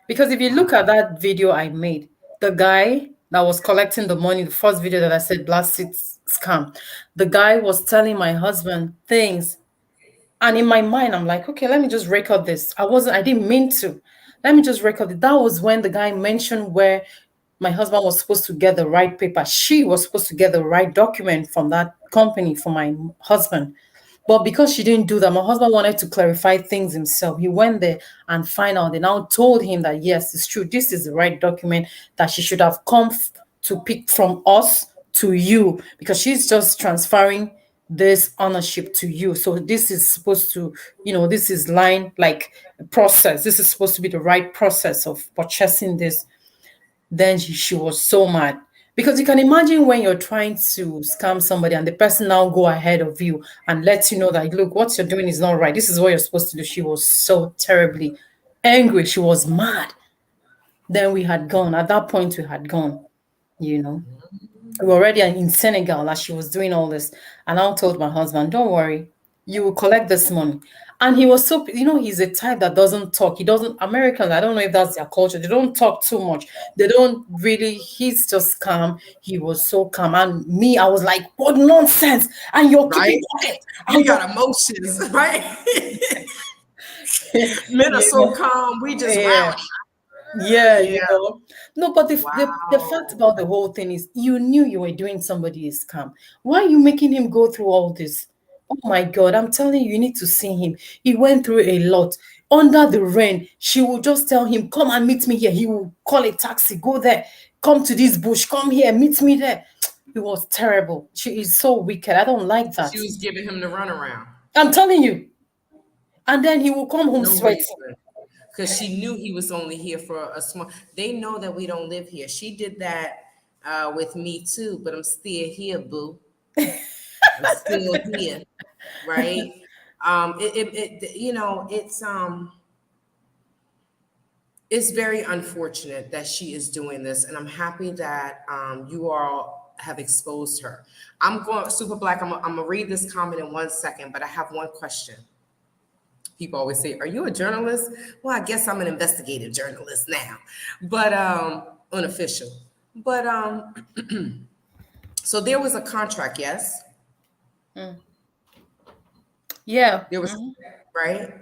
Speaker 4: Because if you look at that video I made, the guy that was collecting the money, the first video that I said Blaxit scam, the guy was telling my husband things. And in my mind, I'm like, okay, let me just record this. I didn't mean to. Let me just record it. That was when the guy mentioned where my husband was supposed to get the right paper. She was supposed to get the right document from that company for my husband. But because she didn't do that, my husband wanted to clarify things himself. He went there and found out. They now told him that, yes, it's true. This is the right document that she should have come to pick from us to you, because she's just transferring this ownership to you. So this is supposed to, this is line like process. This is supposed to be the right process of purchasing this. Then she was so mad. Because you can imagine when you're trying to scam somebody and the person now go ahead of you and let you know that, look, what you're doing is not right. This is what you're supposed to do. She was so terribly angry. She was mad. Then we had gone. At that point, we had gone, We were already in Senegal as she was doing all this. And I told my husband, don't worry, you will collect this money. And he was so, he's a type that doesn't talk. Americans, I don't know if that's their culture. They don't talk too much. They don't really, he's just calm. He was so calm. And me, I was like, what nonsense. And you're keeping quiet.
Speaker 1: You got emotions, right? Men are so calm. We just wow.
Speaker 4: Yeah. No, but the fact about the whole thing is you knew you were doing somebody a scam. Why are you making him go through all this? Oh my God, I'm telling you, you need to see him. He went through a lot. Under the rain, she will just tell him, come and meet me here. He will call a taxi, go there, come to this bush, come here, meet me there. It was terrible. She is so wicked. I don't like that.
Speaker 1: She was giving him the runaround.
Speaker 4: I'm telling you. And then he will come home sweating.
Speaker 1: Because she knew he was only here for a small. They know that we don't live here. She did that with me too, but I'm still here, boo. I'm still here, right? It's very unfortunate that she is doing this, and I'm happy that you all have exposed her. I'm going Super Black. I'm gonna read this comment in 1 second, but I have one question. People always say, are you a journalist? Well, I guess I'm an investigative journalist now, but unofficial. But so there was a contract, yes?
Speaker 4: Yeah.
Speaker 1: There was, right?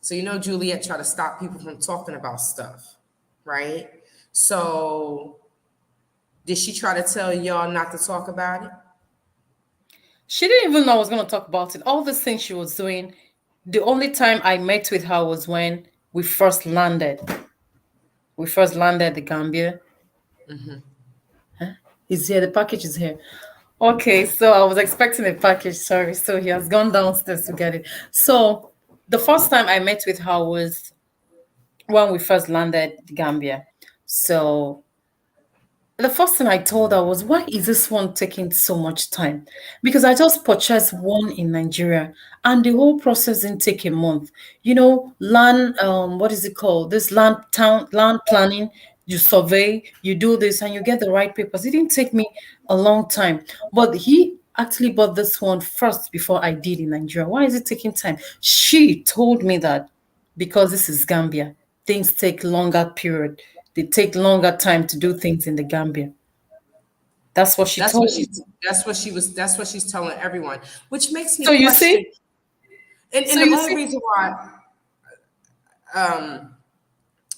Speaker 1: So Juliet tried to stop people from talking about stuff, right? So did she try to tell y'all not to talk about it?
Speaker 4: She didn't even know I was going to talk about it. All the things she was doing, the only time I met with her was when we first landed. We first landed the Gambia. Huh? He's here. The package is here. Okay, so I was expecting a package. Sorry. So he has gone downstairs to get it. So the first time I met with her was when we first landed the Gambia. So the first thing I told her was, why is this one taking so much time? Because I just purchased one in Nigeria and the whole process didn't take a month. Land, what is it called? This land planning, you survey, you do this and you get the right papers. It didn't take me a long time. But he actually bought this one first before I did in Nigeria. Why is it taking time? She told me that because this is Gambia, things take longer period. They take longer time to do things in the Gambia. That's what she told me.
Speaker 1: That's what she's telling everyone, which makes me
Speaker 4: question. You see?
Speaker 1: And the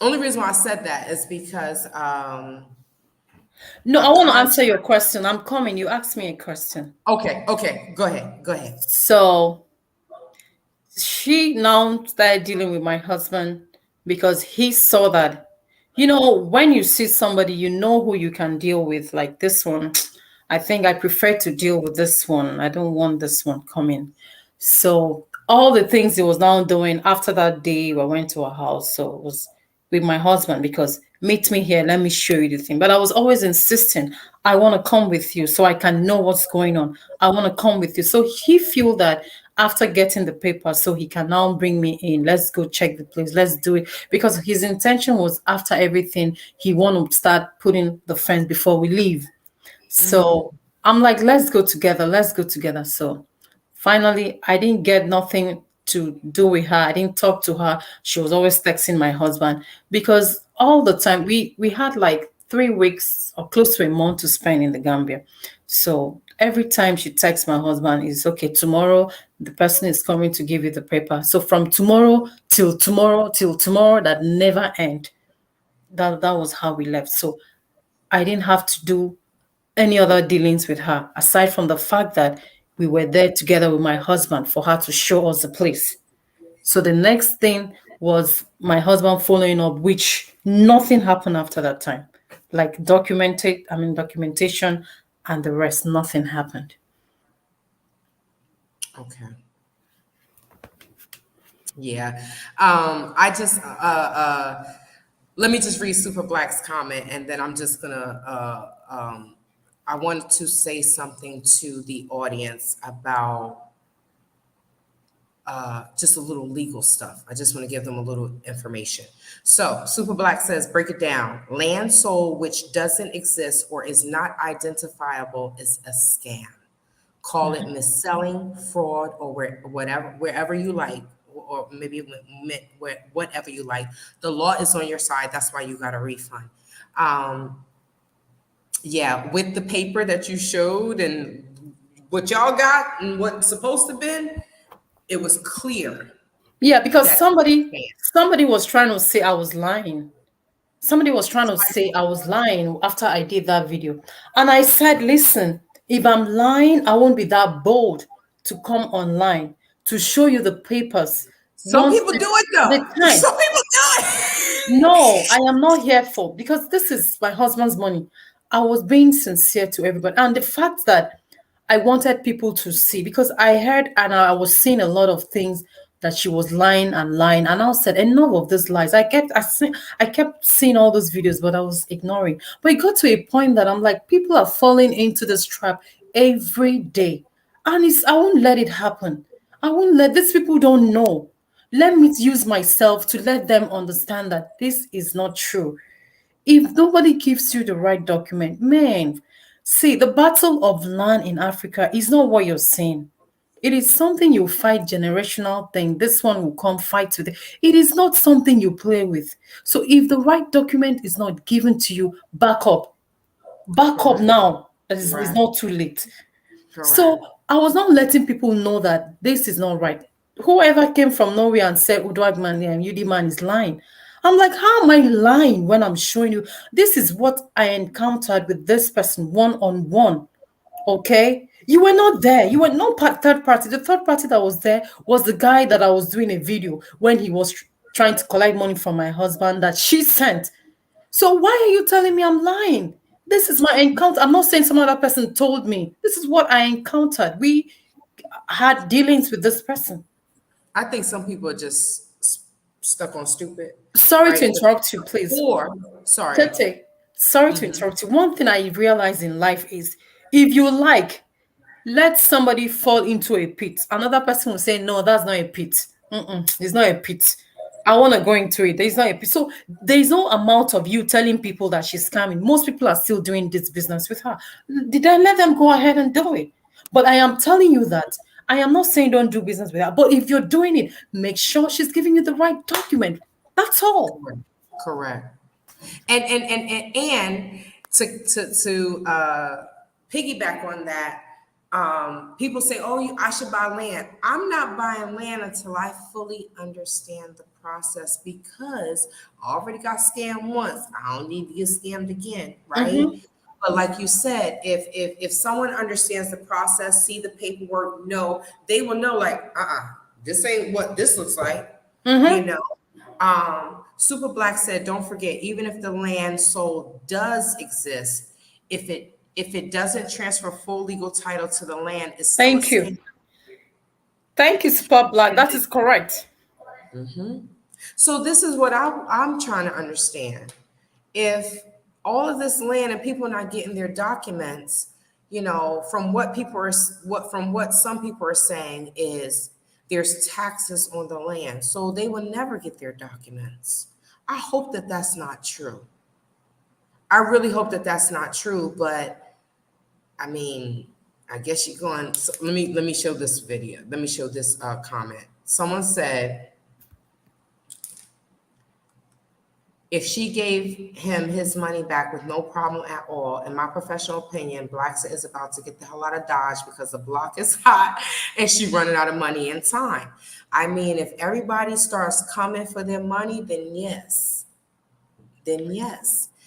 Speaker 1: only reason why I said that is because
Speaker 4: no, I want to answer your question. I'm coming. You asked me a question.
Speaker 1: Okay. Go ahead.
Speaker 4: So she now started dealing with my husband because he saw that, when you see somebody, you know who you can deal with. Like this one, I think I prefer to deal with this one. I don't want this one coming. So all the things he was now doing after that day, we went to our house. So it was with my husband because meet me here, let me show you the thing. But I was always insisting, I want to come with you so I can know what's going on. I want to come with you. So he feel that after getting the paper, so he can now bring me in. Let's go check the place. Let's do it. Because his intention was after everything, he want to start putting the fence before we leave. So I'm like, let's go together. So finally, I didn't get nothing to do with her. I didn't talk to her. She was always texting my husband because all the time we had like 3 weeks or close to a month to spend in the Gambia. So every time she texts my husband, it's okay, tomorrow the person is coming to give you the paper. So from tomorrow till tomorrow, that never end. That was how we left. So I didn't have to do any other dealings with her, aside from the fact that we were there together with my husband for her to show us the place. So the next thing was my husband following up, which nothing happened after that time. like documentation and the rest. Nothing happened.
Speaker 1: Okay. Yeah. I just let me just read Super Black's comment, and then I'm just gonna I wanted to say something to the audience about just a little legal stuff. I just want to give them a little information. So Super Black says, break it down. Land sold which doesn't exist or is not identifiable is a scam. Call it mis-selling, fraud, or wherever you like, or maybe whatever you like. The law is on your side. That's why you got a refund. Yeah, with the paper that you showed and what y'all got and what's supposed to been, it was clear.
Speaker 4: Yeah, because
Speaker 1: That-
Speaker 4: somebody was trying to say I was lying. Somebody was trying to say I was lying after I did that video. And I said, listen, if I'm lying, I won't be that bold to come online to show you the papers.
Speaker 1: Some people do it though.
Speaker 4: time.
Speaker 1: Some people do it.
Speaker 4: No, I am not here for, because this is my husband's money. I was being sincere to everybody. And the fact that I wanted people to see, because I heard and I was seeing a lot of things that she was lying, and I said enough of these lies. I kept seeing all those videos, but I was ignoring. But it got to a point that I'm like, people are falling into this trap every day, and I won't let it happen. I won't let these people don't know. Let me use myself to let them understand that this is not true. If nobody gives you the right document, man, see, the battle of land in Africa is not what you're saying. It is something you fight, generational thing. This one will come fight today. It is not something you play with. So if the right document is not given to you, back up. Back up now. It's not too late.
Speaker 1: Correct.
Speaker 4: So I was not letting people know that this is not right. Whoever came from nowhere and said Udwagman and UD man is lying, I'm like, how am I lying when I'm showing you? This is what I encountered with this person one-on-one. Okay? You were not there. You were no third party. The third party that was there was the guy that I was doing a video when he was trying to collect money from my husband that she sent. So why are you telling me I'm lying? This is my encounter. I'm not saying some other person told me. This is what I encountered. We had dealings with this person.
Speaker 1: I think some people are just stuck on stupid.
Speaker 4: Sorry
Speaker 1: right?
Speaker 4: to interrupt you, please.
Speaker 1: Sorry.
Speaker 4: Tete, sorry to interrupt you. One thing I realize in life is if you like, let somebody fall into a pit. Another person will say, no, that's not a pit. It's not a pit. I want to go into it. There's not a pit. So there's no amount of you telling people that she's scamming. Most people are still doing this business with her. Did I let them go ahead and do it? But I am telling you that I am not saying don't do business with her. But if you're doing it, make sure she's giving you the right document. That's all.
Speaker 1: Correct. And to piggyback on that, people say, "Oh, I should buy land." I'm not buying land until I fully understand the process, because I already got scammed once. I don't need to get scammed again, right? Mm-hmm. But like you said, if someone understands the process, see the paperwork, they will know, like, this ain't what this looks like, you know. Super Black said, don't forget, even if the land sold does exist, if it doesn't transfer full legal title to the land, it's still
Speaker 4: Thank you. Thank you, Super Black. That is correct.
Speaker 1: Mm-hmm. So this is what I'm trying to understand. If all of this land and people not getting their documents, from what some people are saying is there's taxes on the land, so they will never get their documents. I hope that that's not true. I really hope that that's not true, but I mean, I guess you're going. So let me show this video. Let me show this comment. Someone said, if she gave him his money back with no problem at all, in my professional opinion, Blaxit is about to get the hell out of Dodge because the block is hot and she's running out of money and time. I mean, if everybody starts coming for their money, then yes.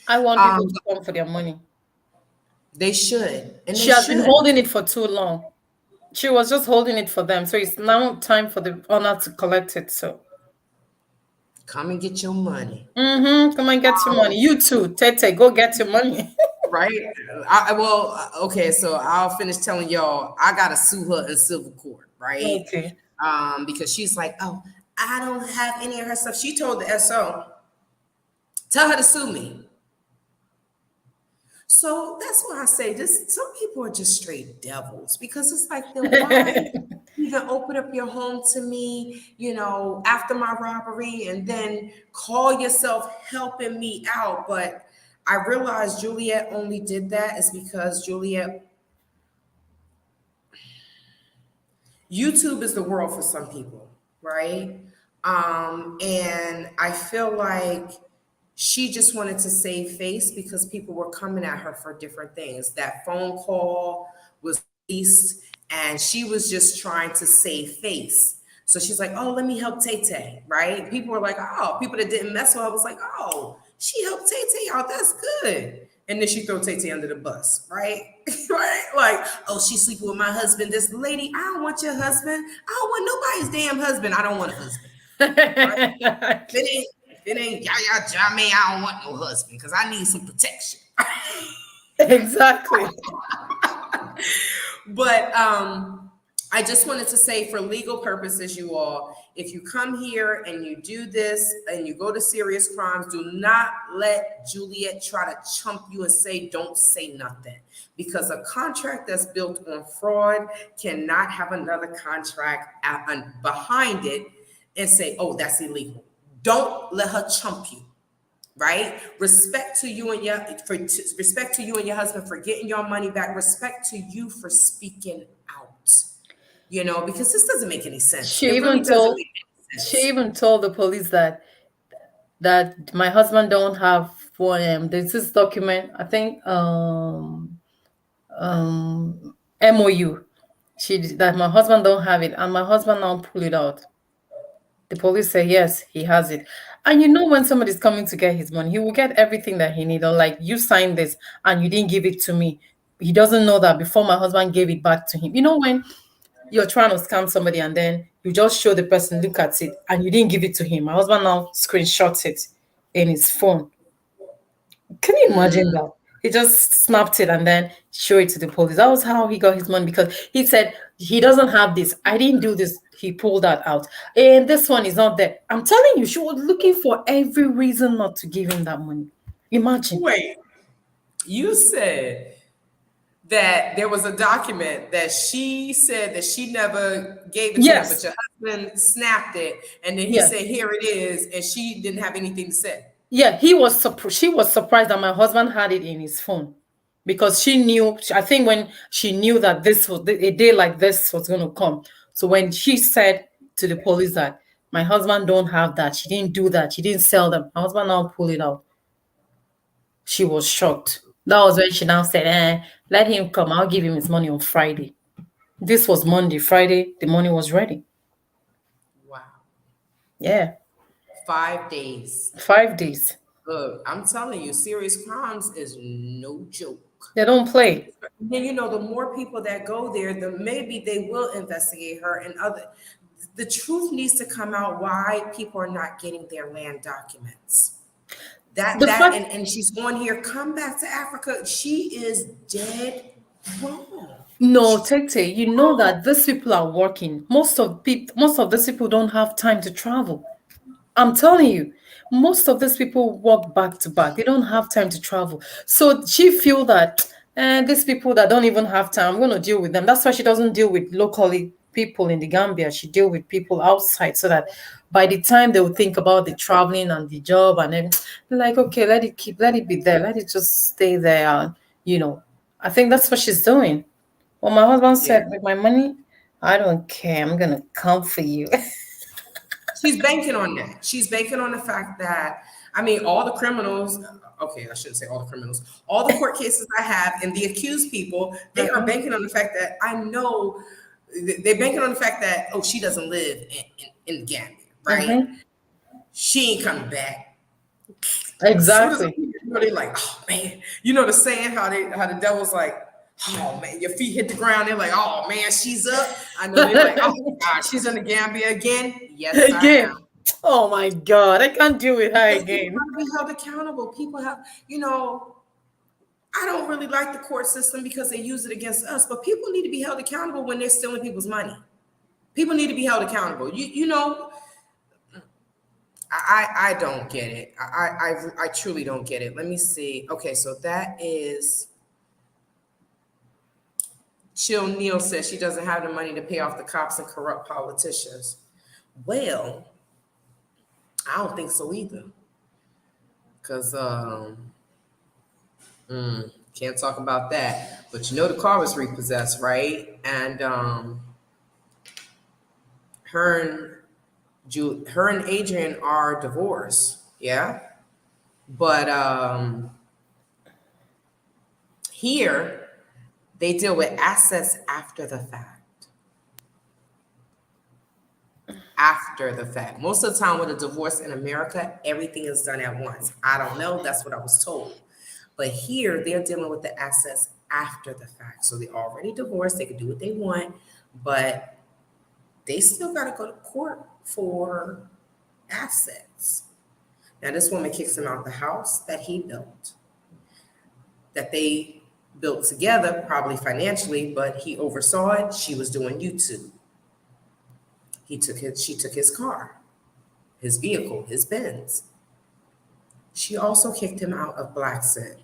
Speaker 4: I want people to come for their money.
Speaker 1: They should. And
Speaker 4: she has been holding it for too long. She was just holding it for them. So it's now time for the owner to collect it. So
Speaker 1: come and get your money.
Speaker 4: Come and get your money. You too, Tete, go get your money.
Speaker 1: Right? Okay, so I'll finish telling y'all I gotta sue her in civil court, right?
Speaker 4: Okay.
Speaker 1: Because she's like, oh, I don't have any of her stuff. She told the SO, tell her to sue me. So that's why I say this. Some people are just straight devils, because it's like, then why even open up your home to me, after my robbery, and then call yourself helping me out? But I realized Juliet only did that is because YouTube is the world for some people, right? And I feel like she just wanted to save face because people were coming at her for different things. That phone call was released, and she was just trying to save face. So she's like, oh, let me help Tay-Tay, right? People were like, oh, people that didn't mess with her was like, oh, she helped Tay-Tay out, that's good. And then she throw Tay-Tay under the bus, right? Right? Like, oh, she's sleeping with my husband. This lady, I don't want your husband. I don't want nobody's damn husband. I don't want a husband. Right? It ain't Yaya Jame, I don't want no husband because I need some protection.
Speaker 4: Exactly.
Speaker 1: But I just wanted to say, for legal purposes, you all, if you come here and you do this and you go to serious crimes, do not let Juliet try to chump you and say, don't say nothing. Because a contract that's built on fraud cannot have another contract behind it and say, oh, that's illegal. Don't let her chump you, right? Respect to you and your husband for getting your money back. Respect to you for speaking out, because this doesn't make any sense.
Speaker 4: She even told the police that my husband don't have one. There's this document, I think, MOU. That my husband don't have it, and my husband now pull it out. The police say, yes, he has it. And when somebody's coming to get his money, he will get everything that he needs. Or like, you signed this and you didn't give it to me. He doesn't know that before my husband gave it back to him. When you're trying to scam somebody and then you just show the person, look at it, and you didn't give it to him. My husband now screenshots it in his phone. Can you imagine that? He just snapped it and then showed it to the police. That was how he got his money, because he said, he doesn't have this. I didn't do this. He pulled that out. And this one is not there. I'm telling you, she was looking for every reason not to give him that money. Imagine.
Speaker 1: Wait, you said that there was a document that she said that she never gave it to him, but your husband snapped it, and then he said, here it is, and she didn't have anything to say.
Speaker 4: Yeah, she was surprised that my husband had it in his phone, because she knew, I think when she knew that this was a day like this was going to come. So when she said to the police that my husband don't have that, she didn't do that, she didn't sell them, my husband now pull it out. She was shocked. That was when she now said, let him come, I'll give him his money on Friday. This was Monday. Friday, the money was ready.
Speaker 1: Wow.
Speaker 4: Yeah.
Speaker 1: 5 days.
Speaker 4: 5 days.
Speaker 1: Look, I'm telling you, serious crimes is no joke.
Speaker 4: They don't play.
Speaker 1: Then the more people that go there, the maybe they will investigate her and the truth needs to come out why people are not getting their land documents. And she's on here, come back to Africa. She is dead wrong.
Speaker 4: No, Tete, that these people are working. Most of these people don't have time to travel. I'm telling you, most of these people work back to back. They don't have time to travel. So she feel that these people that don't even have time, I'm going to deal with them. That's why she doesn't deal with locally people in the Gambia. She deal with people outside, so that by the time they will think about the traveling and the job, and then they're like, okay, let it be there. Let it just stay there. I think that's what she's doing. Well, my husband said, with my money, I don't care. I'm going to come for you.
Speaker 1: She's banking on that. She's banking on the fact that, all the criminals, okay, I shouldn't say all the criminals, all the court cases I have and the accused people, they are banking on the fact that I know, they're banking on the fact that, oh, she doesn't live in Gambia, right? Mm-hmm. She ain't coming back.
Speaker 4: Exactly.
Speaker 1: They're like, oh man, the saying how the devil's like, oh man, your feet hit the ground. They're like, oh man, she's up. I know they're like, oh God, she's in the Gambia again. Yes, again.
Speaker 4: Oh my God, I can't deal with her
Speaker 1: Because people
Speaker 4: again.
Speaker 1: have to be held accountable. People have, you know, I don't really like the court system because they use it against us, but people need to be held accountable when they're stealing people's money. People need to be held accountable. You know, I don't get it. I truly don't get it. Let me see. Okay, so that is Chill Neal says she doesn't have the money to pay off the cops and corrupt politicians. Well, I don't think so either. Because can't talk about that. But you know the car was repossessed, right? And her and Adrian are divorced, yeah. But here they deal with assets after the fact. After the fact. Most of the time with a divorce in America, everything is done at once. I don't know. That's what I was told. But here they're dealing with the assets after the fact. So they're already divorced. They can do what they want, but they still got to go to court for assets. Now, this woman kicks him out the house that he built, that they built together, probably financially, but he oversaw it. She was doing YouTube. She took his car, his vehicle, his Benz. She also kicked him out of Blaxit.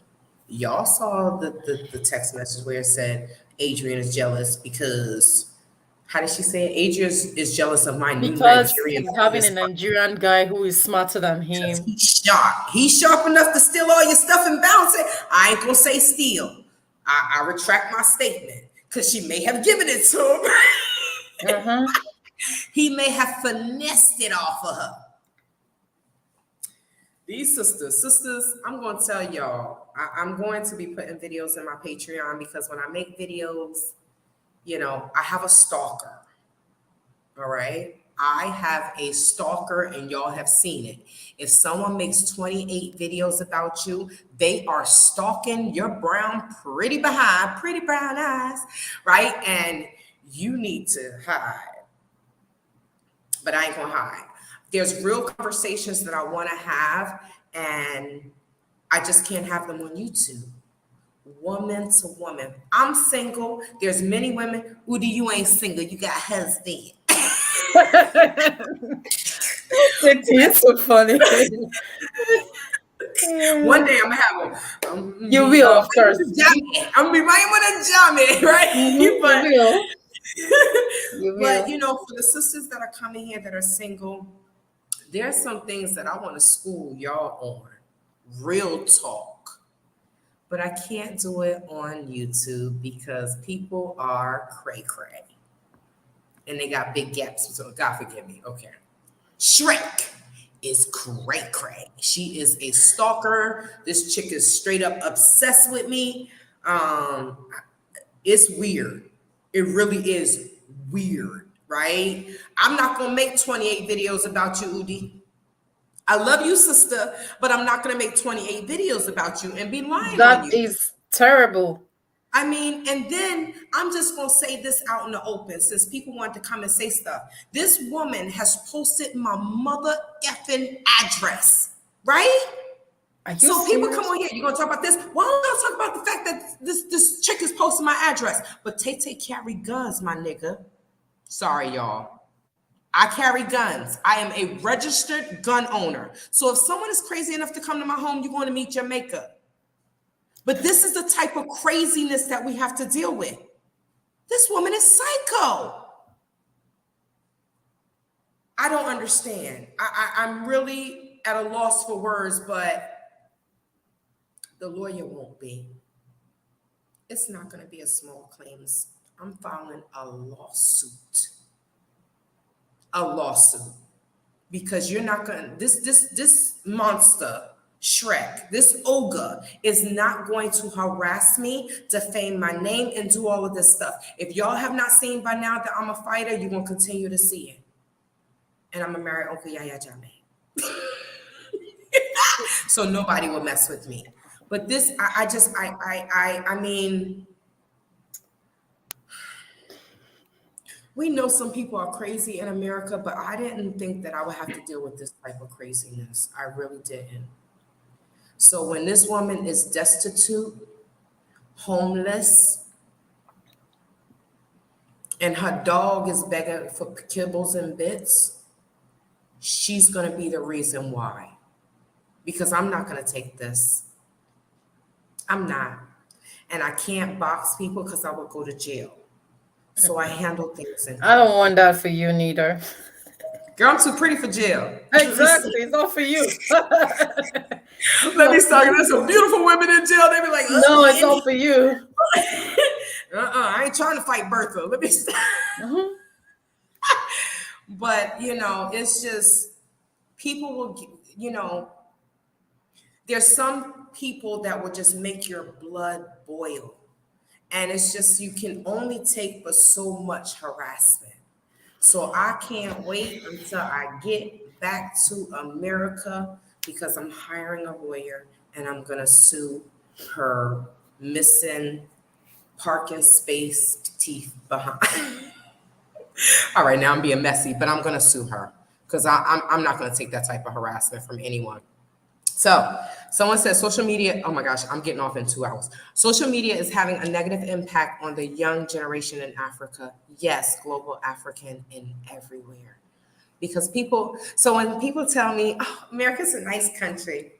Speaker 1: Y'all saw the text message where it said Adrian is jealous because, how did she say it? Adrian is jealous of my new
Speaker 4: Because
Speaker 1: Nigerian.
Speaker 4: he's having a Nigerian guy who is smarter than him.
Speaker 1: He's sharp. He's sharp enough to steal all your stuff and bounce it. I ain't gonna say steal. I retract my statement because she may have given it to him. He may have finessed it off of her. These sisters, I'm going to tell y'all, I'm going to be putting videos in my Patreon because when I make videos, you know, I have a stalker. All right. I have a stalker and y'all have seen it. If someone makes 28 videos about you, they are stalking your pretty brown eyes, right? And you need to hide. But I ain't gonna hide. There's real conversations that I want to have, and I just can't have them on YouTube. Woman to woman. I'm single. There's many women. Udi, you ain't single. You got husband.
Speaker 4: It's so funny.
Speaker 1: One day I'm gonna have them.
Speaker 4: You will, of course.
Speaker 1: I'm gonna be right with a jammy, right?
Speaker 4: You will.
Speaker 1: But you know, for the sisters that are coming here that are single, there's some things that I want to school y'all on. Real talk. But I can't do it on YouTube because people are cray-cray. And they got big gaps. So God forgive me. Okay. Shrek is cray-cray. She is a stalker. This chick is straight up obsessed with me. It's weird. It really is weird, right? I'm not going to make 28 videos about you, Udi. I love you, sister, but I'm not going to make 28 videos about you and be lying on you.
Speaker 4: That is terrible.
Speaker 1: I mean, and then I'm just going to say this out in the open since people want to come and say stuff. This woman has posted my mother effing address, right? So people come on here, you're going to talk about this? Why don't I talk about the fact that this chick is posting my address? But Tay carry guns, my nigga. Sorry, y'all. I carry guns. I am a registered gun owner. So if someone is crazy enough to come to my home, you're going to meet your maker. But this is the type of craziness that we have to deal with. This woman is psycho. I don't understand. I'm really at a loss for words, but the lawyer won't be. It's not going to be a small claims. I'm filing a lawsuit. Because you're not going to, this monster, Shrek, this ogre is not going to harass me, defame my name, and do all of this stuff. If y'all have not seen by now that I'm a fighter, you're going to continue to see it. And I'm going to marry Uncle Yaya Jammeh. So nobody will mess with me. But this, I mean, We know some people are crazy in America, but I didn't think that I would have to deal with this type of craziness. I really didn't. So when this woman is destitute, homeless, and her dog is begging for kibbles and bits, she's going to be the reason why. Because I'm not going to take this. I'm not. And I can't box people because I will go to jail. So I handle things.
Speaker 4: I don't want that for you neither.
Speaker 1: Girl, I'm too pretty for jail.
Speaker 4: Exactly. It's not for you.
Speaker 1: Let me start. There's some beautiful women in jail. They be like,
Speaker 4: no, it's not for you.
Speaker 1: I ain't trying to fight Bertha. Let me stop.
Speaker 4: Mhm.
Speaker 1: But, it's just people will, there's some people that will just make your blood boil. And it's just, you can only take but so much harassment. So I can't wait until I get back to America because I'm hiring a lawyer and I'm going to sue her missing parking space teeth behind. All right, now I'm being messy, but I'm going to sue her because I'm not going to take that type of harassment from anyone. So someone said social media, oh my gosh, I'm getting off in 2 hours. Social media is having a negative impact on the young generation in Africa. Yes, global African and everywhere. Because so when people tell me, oh, America's a nice country.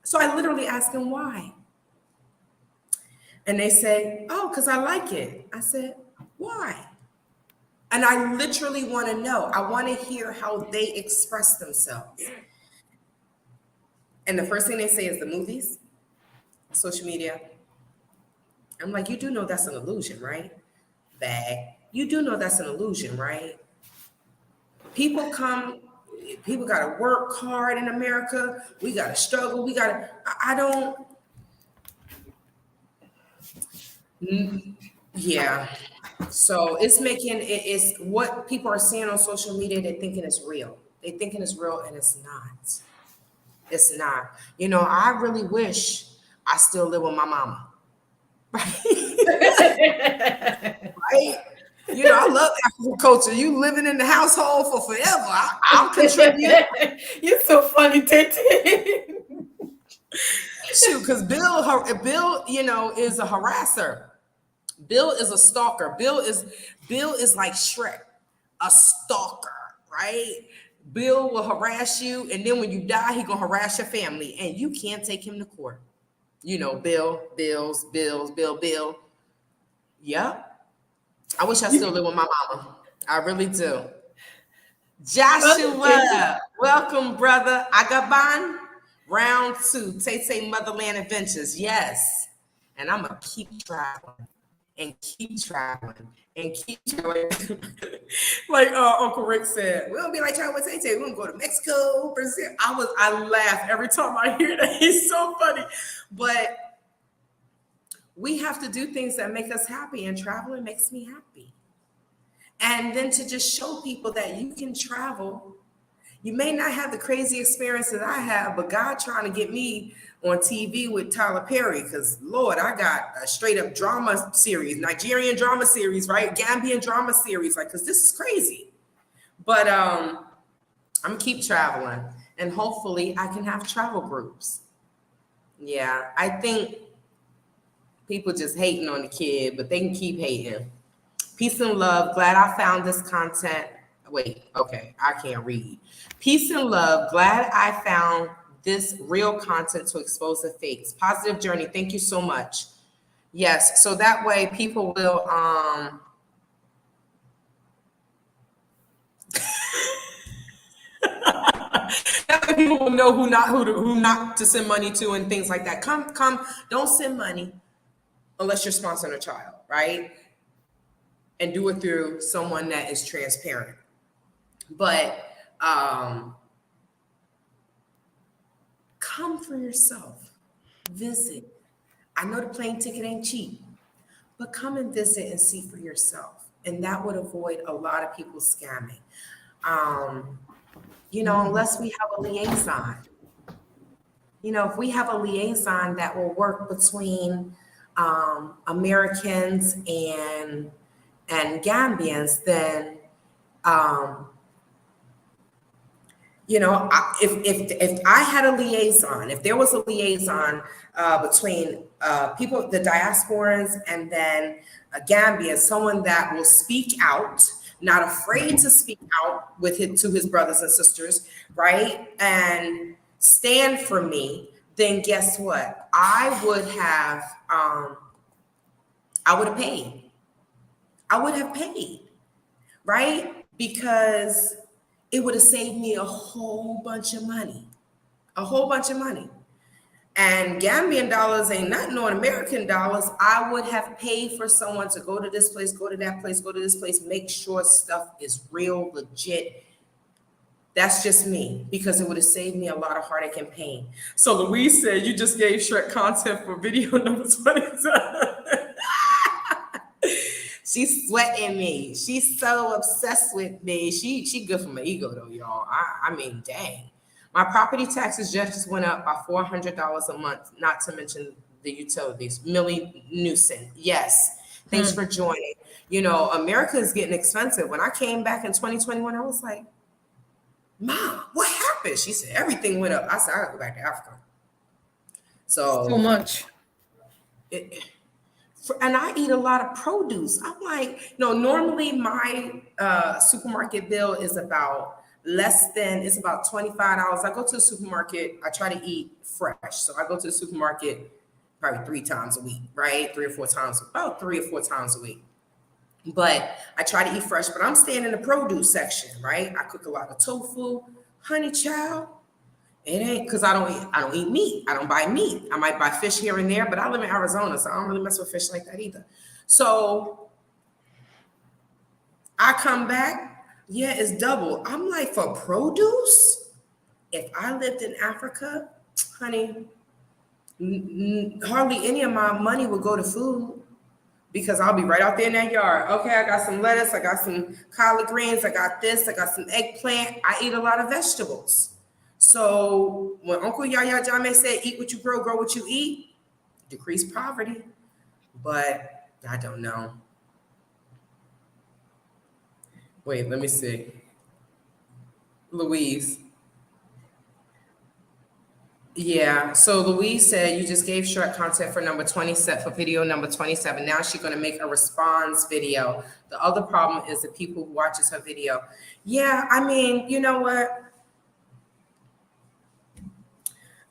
Speaker 1: So I literally ask them why. And they say, oh, because I like it. I said, why? And I literally want to know. I want to hear how they express themselves. And the first thing they say is the movies, social media. I'm like, you do know that's an illusion, right? Bag. You do know that's an illusion, right? People got to work hard in America. We got to struggle. I don't. Yeah. So it's what people are seeing on social media. They're thinking it's real. They're thinking it's real and it's not. It's not. I really wish I still live with my mama. Right? Right? I love African culture. You living in the household for forever. I'll contribute.
Speaker 4: You're so funny, Tete.
Speaker 1: Shoot, because Bill, is a harasser. Bill is a stalker. Bill is like Shrek, a stalker, right? Bill will harass you, and then when you die, he gonna harass your family, and you can't take him to court. Bills. Yep. I wish I still live with my mama. I really do. Joshua, welcome, brother. Agaban, round 2. Tay Motherland Adventures. Yes. And I'm gonna keep traveling. And keep traveling. Like Uncle Rick said, we'll be like traveling with Tay. We're gonna go to Mexico, Brazil. I laugh every time I hear that. He's so funny. But we have to do things that make us happy, and traveling makes me happy. And then to just show people that you can travel. You may not have the crazy experience that I have, but God trying to get me on TV with Tyler Perry, because Lord, I got a straight up drama series, Nigerian drama series, right? Gambian drama series, like, because this is crazy. But I'm gonna keep traveling, and hopefully I can have travel groups. Yeah, I think people just hating on the kid, but they can keep hating. Peace and love. Glad I found this content. Wait, okay, I can't read. Peace and love. Glad I found this real content to expose the fakes. Positive journey. Thank you so much. Yes, so that way people will that way people will know who not to send money to and things like that. Come, don't send money unless you're sponsoring a child, right? And do it through someone that is transparent. But come for yourself. Visit. I know the plane ticket ain't cheap, but come and visit and see for yourself. And that would avoid a lot of people scamming. Unless we have a liaison. If we have a liaison that will work between Americans and and Gambians, then if I had a liaison, if there was a liaison between people, the diasporans, and then a Gambian, someone that will speak out, not afraid to speak out to his brothers and sisters, right, and stand for me, then guess what? I would have paid. I would have paid, right? Because it would have saved me a whole bunch of money. And Gambian dollars ain't nothing on American dollars. I would have paid for someone to go to this place, go to that place, go to this place, make sure stuff is real, legit. That's just me, because it would have saved me a lot of heartache and pain. So Louise said, you just gave Shrek content for video number 27. She's sweating me. She's so obsessed with me. She good for my ego though, y'all. I mean, dang. My property taxes just went up by $400 a month, not to mention the utilities. Millie Newson, yes. Thanks for joining. America is getting expensive. When I came back in 2021, I was like, Mom, what happened? She said, everything went up. I said, I gotta go back to Africa. So
Speaker 4: much.
Speaker 1: And I eat a lot of produce. I'm like, normally my supermarket bill is about it's about $25. I go to the supermarket, I try to eat fresh. So I go to the supermarket probably 3 times a week, right? 3 or 4 times a week. But I try to eat fresh, but I'm staying in the produce section, right? I cook a lot of tofu, honey child. It ain't because I don't eat meat. I don't buy meat. I might buy fish here and there, but I live in Arizona, so I don't really mess with fish like that either. So I come back, it's double. I'm like, for produce, if I lived in Africa, honey, hardly any of my money would go to food, because I'll be right out there in that yard. Okay, I got some lettuce, I got some collard greens, I got this, I got some eggplant. I eat a lot of vegetables. So when Uncle Yaya Jammeh said, eat what you grow what you eat, decrease poverty. But I don't know. Wait, let me see. Louise. Yeah, so Louise said you just gave Shrek content for video number 27. Now she's going to make a response video. The other problem is the people who watches her video. Yeah, I mean, you know what?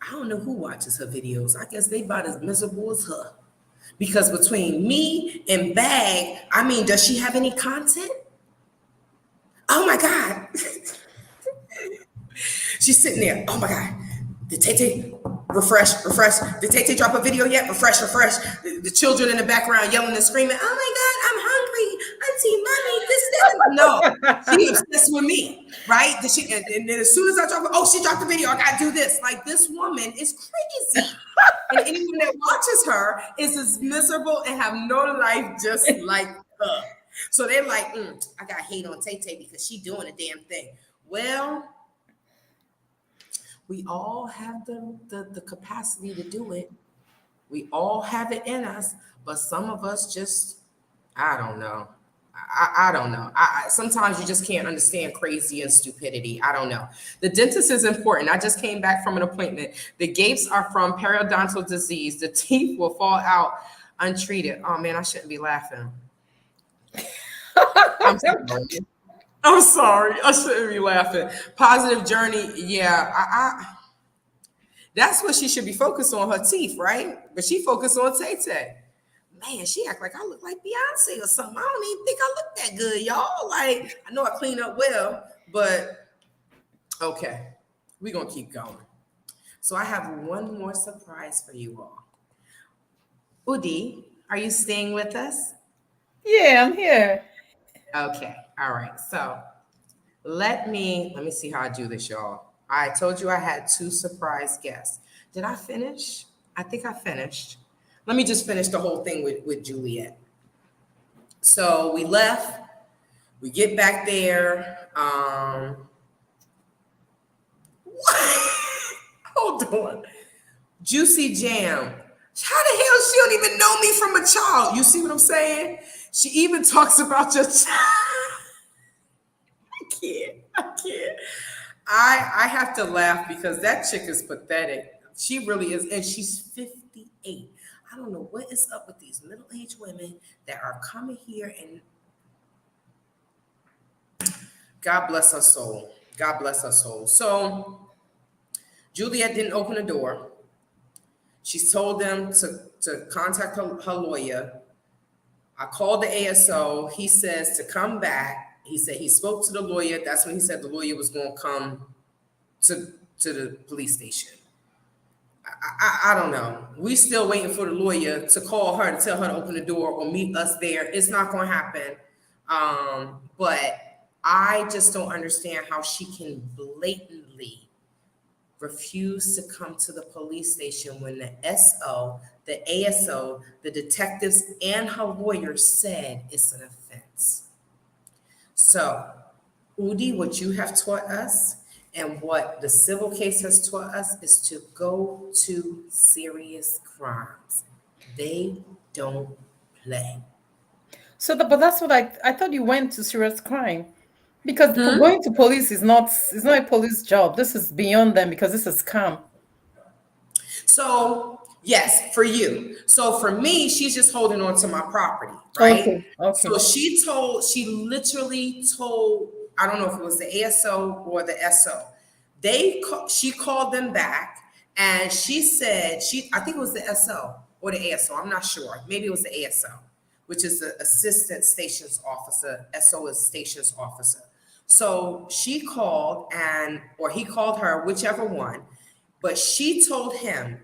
Speaker 1: I don't know who watches her videos. I guess they about as miserable as her. Because between me and Bag, I mean, does she have any content? Oh my God. She's sitting there. Oh my God. Did Tay refresh? Did Tay drop a video yet? Refresh. The children in the background yelling and screaming, oh my God, I'm hungry. Auntie, mommy, this. No, she obsessed with me, right? And then as soon as I drop, she dropped the video. I gotta do this. Like, this woman is crazy. And anyone that watches her is as miserable and have no life just like her. So they're like, I got hate on Tay because she doing a damn thing. Well, we all have the capacity to do it. We all have it in us, but some of us just, I don't know. I don't know. Sometimes you just can't understand crazy and stupidity. I don't know. The dentist is important. I just came back from an appointment. The gapes are from periodontal disease. The teeth will fall out untreated. Oh man, I shouldn't be laughing. I'm sorry. I shouldn't be laughing. Positive journey. Yeah. That's what she should be focused on, her teeth, right? But she focused on Tay. Man, she act like I look like Beyonce or something. I don't even think I look that good, y'all. Like, I know I clean up well, but okay. We're going to keep going. So I have one more surprise for you all. Udi, are you staying with us?
Speaker 4: Yeah, I'm here.
Speaker 1: Okay. All right. So let me see how I do this, y'all. I told you I had 2 surprise guests. Did I finish? I think I finished. Let me just finish the whole thing with Juliet. So we left. We get back there. Hold on. Juicy Jam. How the hell she don't even know me from a child? You see what I'm saying? She even talks about your I can't. I have to laugh because that chick is pathetic. She really is. And she's 58. I don't know what is up with these middle-aged women that are coming here, and God bless her soul. God bless her soul. So Juliet didn't open the door. She told them to contact her lawyer. I called the ASO. He says to come back. He said he spoke to the lawyer. That's when he said the lawyer was going to come to the police station. I don't know. We still waiting for the lawyer to call her to tell her to open the door or meet us there. It's not going to happen. But I just don't understand how she can blatantly refuse to come to the police station when the SO, the ASO, the detectives, and her lawyer said it's an offense. So, Udi, what you have taught us and what the civil case has taught us is to go to serious crimes. They don't play.
Speaker 4: So, but that's what I thought you went to serious crime, because going to police is not a police job. This is beyond them because this is scam.
Speaker 1: So, yes, for you. So for me, she's just holding on to my property, right?
Speaker 4: Okay.
Speaker 1: So she literally told, I don't know if it was the ASO or the SO. She called them back and she said, I think it was the SO or the ASO. I'm not sure. Maybe it was the ASO, which is the assistant stations officer. SO is stations officer. So she called or he called her, whichever one. But she told him,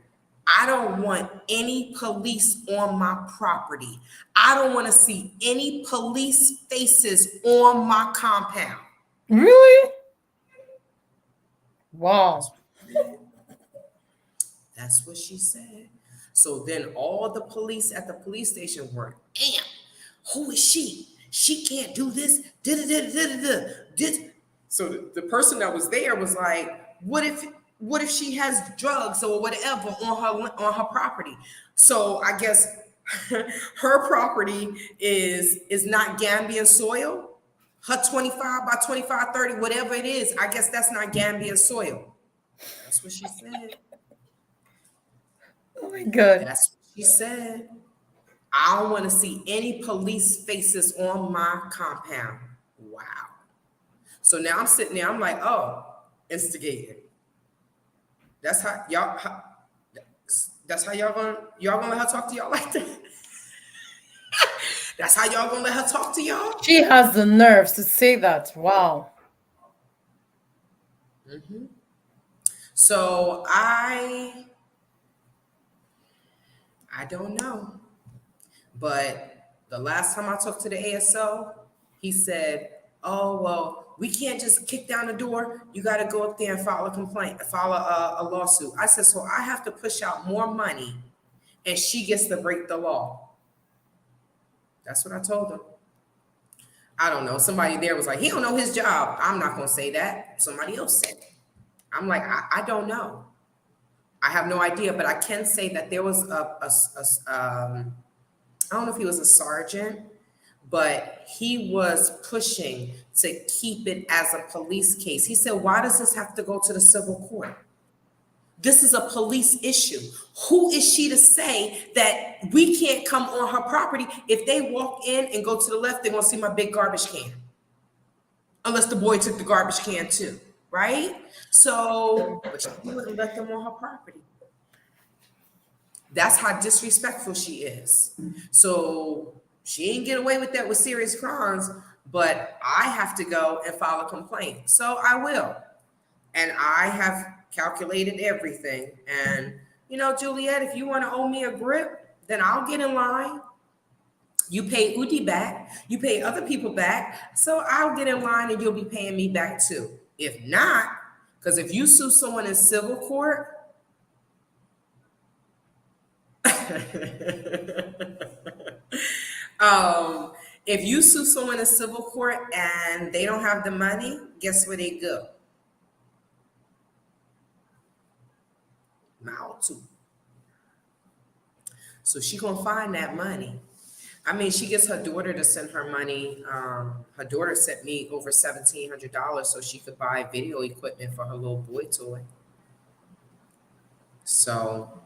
Speaker 1: I don't want any police on my property. I don't want to see any police faces on my compound.
Speaker 4: Really? Wow.
Speaker 1: That's what she said. So then all the police at the police station were, damn, who is she? She can't do this. So the person that was there was like, what if she has drugs or whatever on her property? So I guess her property is not Gambian soil. Her 25 by 25, 30, whatever it is, I guess that's not Gambian soil. That's what she said.
Speaker 4: Oh my God.
Speaker 1: That's what she said. I don't want to see any police faces on my compound. Wow. So now I'm sitting there, I'm like, oh, instigated. That's how y'all gonna let her talk to y'all like that? That's how y'all gonna let her talk to y'all?
Speaker 4: She has the nerves to say that. Wow.
Speaker 1: Mm-hmm. So I don't know. But the last time I talked to the ASO, he said, oh, well, we can't just kick down the door. You got to go up there and file a complaint, file a lawsuit. I said, so I have to push out more money and she gets to break the law. That's what I told him. I don't know. Somebody there was like, he don't know his job. I'm not going to say that. Somebody else said it. I'm like, I don't know. I have no idea, but I can say that there was I don't know if he was a sergeant, but he was pushing to keep it as a police case. He said, why does this have to go to the civil court? This is a police issue. Who is she to say that we can't come on her property? If they walk in and go to the left, they're going to see my big garbage can. Unless the boy took the garbage can too, right? So, but she wouldn't let them on her property. That's how disrespectful she is. So she ain't get away with that with serious crimes, but I have to go and file a complaint. So I will. And I have calculated everything. And, Juliet, if you want to owe me a grip, then I'll get in line. You pay Udi back. You pay other people back. So I'll get in line and you'll be paying me back too. If not, because if you sue someone in civil court, if you sue someone in civil court and they don't have the money, guess where they go? Mouth too. So she gonna find that money. I mean, she gets her daughter to send her money. Her daughter sent me over $1,700 so she could buy video equipment for her little boy toy. So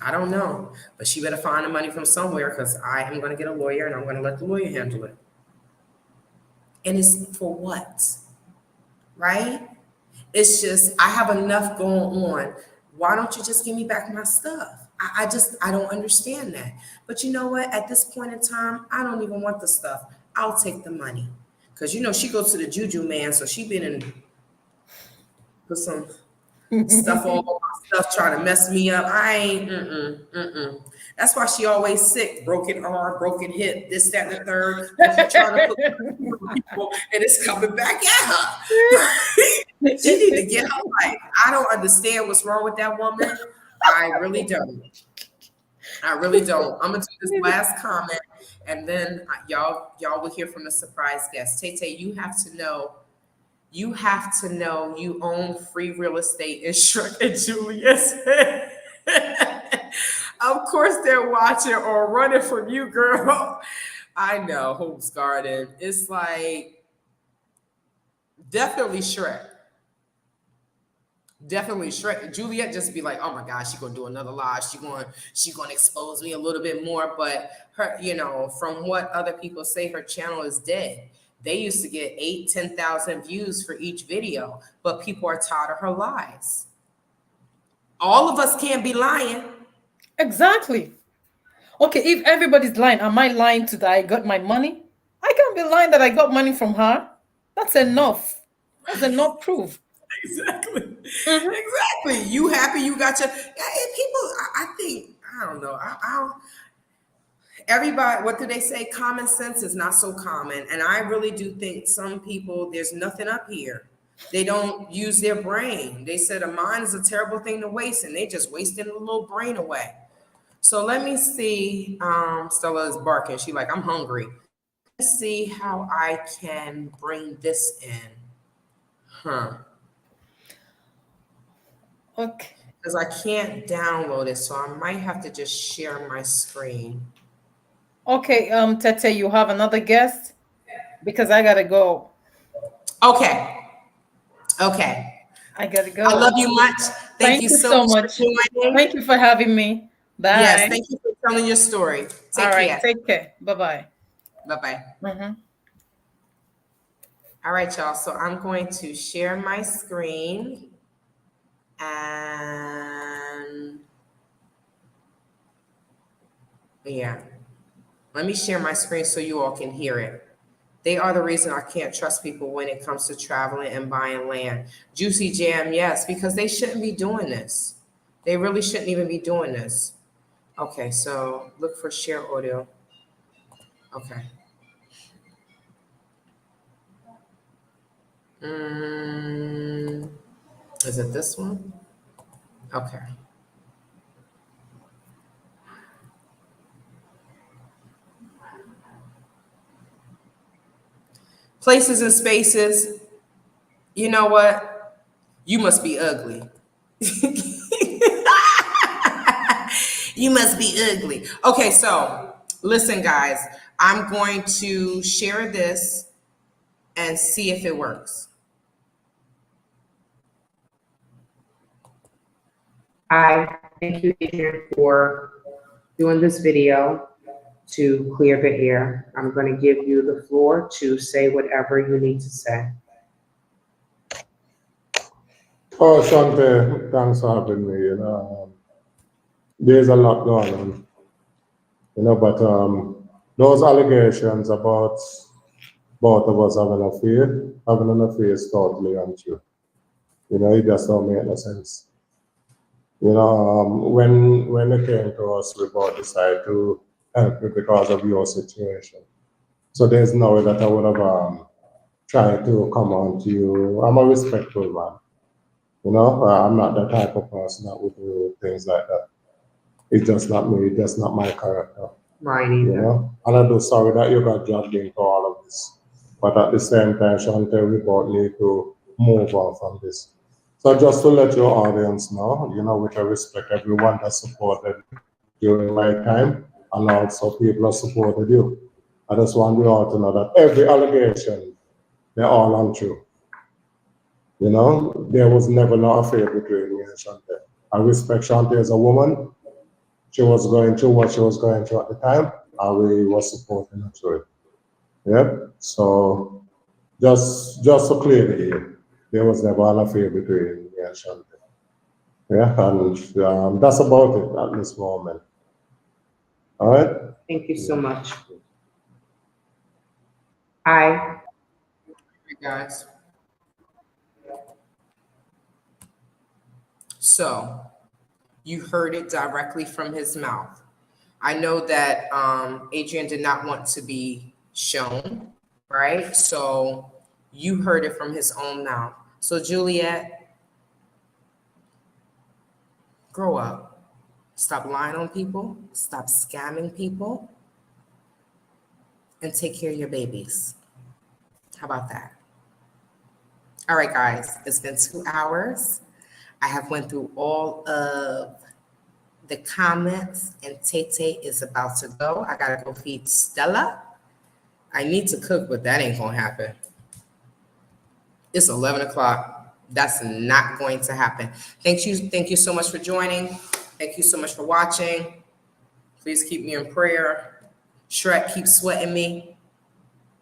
Speaker 1: I don't know, but she better find the money from somewhere because I am going to get a lawyer and I'm going to let the lawyer handle it. And it's for what? Right? It's just, I have enough going on. Why don't you just give me back my stuff? I don't understand that. But you know what? At this point in time, I don't even want the stuff. I'll take the money. Because, you know, she goes to the juju man, so she been in, put some stuff all over my stuff, trying to mess me up. I ain't, That's why she always sick, broken arm, broken hip, this, that, and the third. She's trying to put people, and it's coming back at her. She need to get her life. I don't understand what's wrong with that woman. I really don't. I'm gonna do this last comment, and then y'all will hear from the surprise guest. Tay, you have to know you own free real estate in Shrek and Juliet. Of course they're watching or running from you, girl. I know, Hope's Garden. It's like definitely Shrek. Definitely Shrek. Juliet just be like, oh my gosh, she's gonna do another lie. She gonna expose me a little bit more. But her, you know, from what other people say, her channel is dead. They used to get 8,000-10,000 views for each video, but people are tired of her lies. All of us can't be lying.
Speaker 4: Exactly. Okay, if everybody's lying, am I lying to that I got my money? I can't be lying that I got money from her. That's enough. That's enough proof.
Speaker 1: Exactly. Mm-hmm. Exactly. You happy you got your people? I think I don't know. Everybody, what do they say? Common sense is not so common, and I really do think some people, there's nothing up here. They don't use their brain. They said a mind is a terrible thing to waste, and they just wasting a little brain away. So let me see. Stella is barking. She like, I'm hungry. Let's see how I can bring this in.
Speaker 4: Okay.
Speaker 1: Because I can't download it, so I might have to just share my screen.
Speaker 4: Okay, Tete, you have another guest? Because I gotta go.
Speaker 1: Okay.
Speaker 4: I gotta go.
Speaker 1: I love you much. Thank you so much.
Speaker 4: Thank you for having me. Bye.
Speaker 1: Yes, thank you for telling your story. Take care.
Speaker 4: Take care. Bye-bye.
Speaker 1: Bye-bye.
Speaker 4: Mm-hmm.
Speaker 1: All right, y'all. So I'm going to share my screen. And yeah, let me share my screen so you all can hear it. They are the reason I can't trust people when it comes to traveling and buying land. Juicy Jam, yes, because they shouldn't be doing this. They really shouldn't even be doing this. Okay, so look for share audio. Okay. Is it this one? Okay. Places and spaces. You know what? You must be ugly. You must be ugly. Okay, so listen, guys. I'm going to share this and see if it works. I thank you, Adrian, for doing this video to clear the air. I'm going to give you the floor to say whatever you need to say.
Speaker 5: Oh, Shante, thanks for having me. You know, there's a lot going on. You know, but those allegations about both of us having an affair is totally untrue. You know, it just don't make no sense. You know, when it came to us, we both decided to help you because of your situation. So there's no way that I would have tried to come on to you. I'm a respectful man. You know, I'm not the type of person that would do things like that. It's just not me. It's just not my character.
Speaker 1: Right.
Speaker 5: You know, and I'm just sorry that you got dragged into all of this. But at the same time, Shante, we both need to move on from this. So just to let your audience know, you know, with respect, everyone that supported during my time, and also people who supported you. I just want you all to know that every allegation, they're all untrue. You know, there was never no affair between me and Shante. I respect Shante as a woman. She was going through what she was going through at the time, and we were supporting her through it. Yeah. So just to clear the air, there was never an affair between me and Shante. Yeah, and that's about it at this moment. All right.
Speaker 1: Thank you so much. Hi. Hey guys. So you heard it directly from his mouth. I know that Adrian did not want to be shown, right? So you heard it from his own mouth. So Juliet, grow up. Stop lying on people. Stop scamming people. And take care of your babies. How about that? All right, guys, it's been 2 hours. I have went through all of the comments, and Tete is about to go. I gotta go feed Stella. I need to cook, but that ain't gonna happen. It's 11 o'clock. That's not going to happen. Thank you so much for joining. Thank you so much for watching. Please keep me in prayer. Shrek, keep sweating me.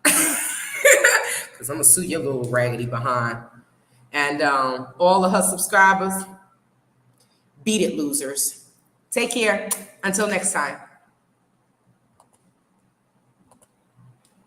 Speaker 1: Because I'm gonna sue your little raggedy behind. And all of her subscribers, beat it, losers. Take care. Until next time.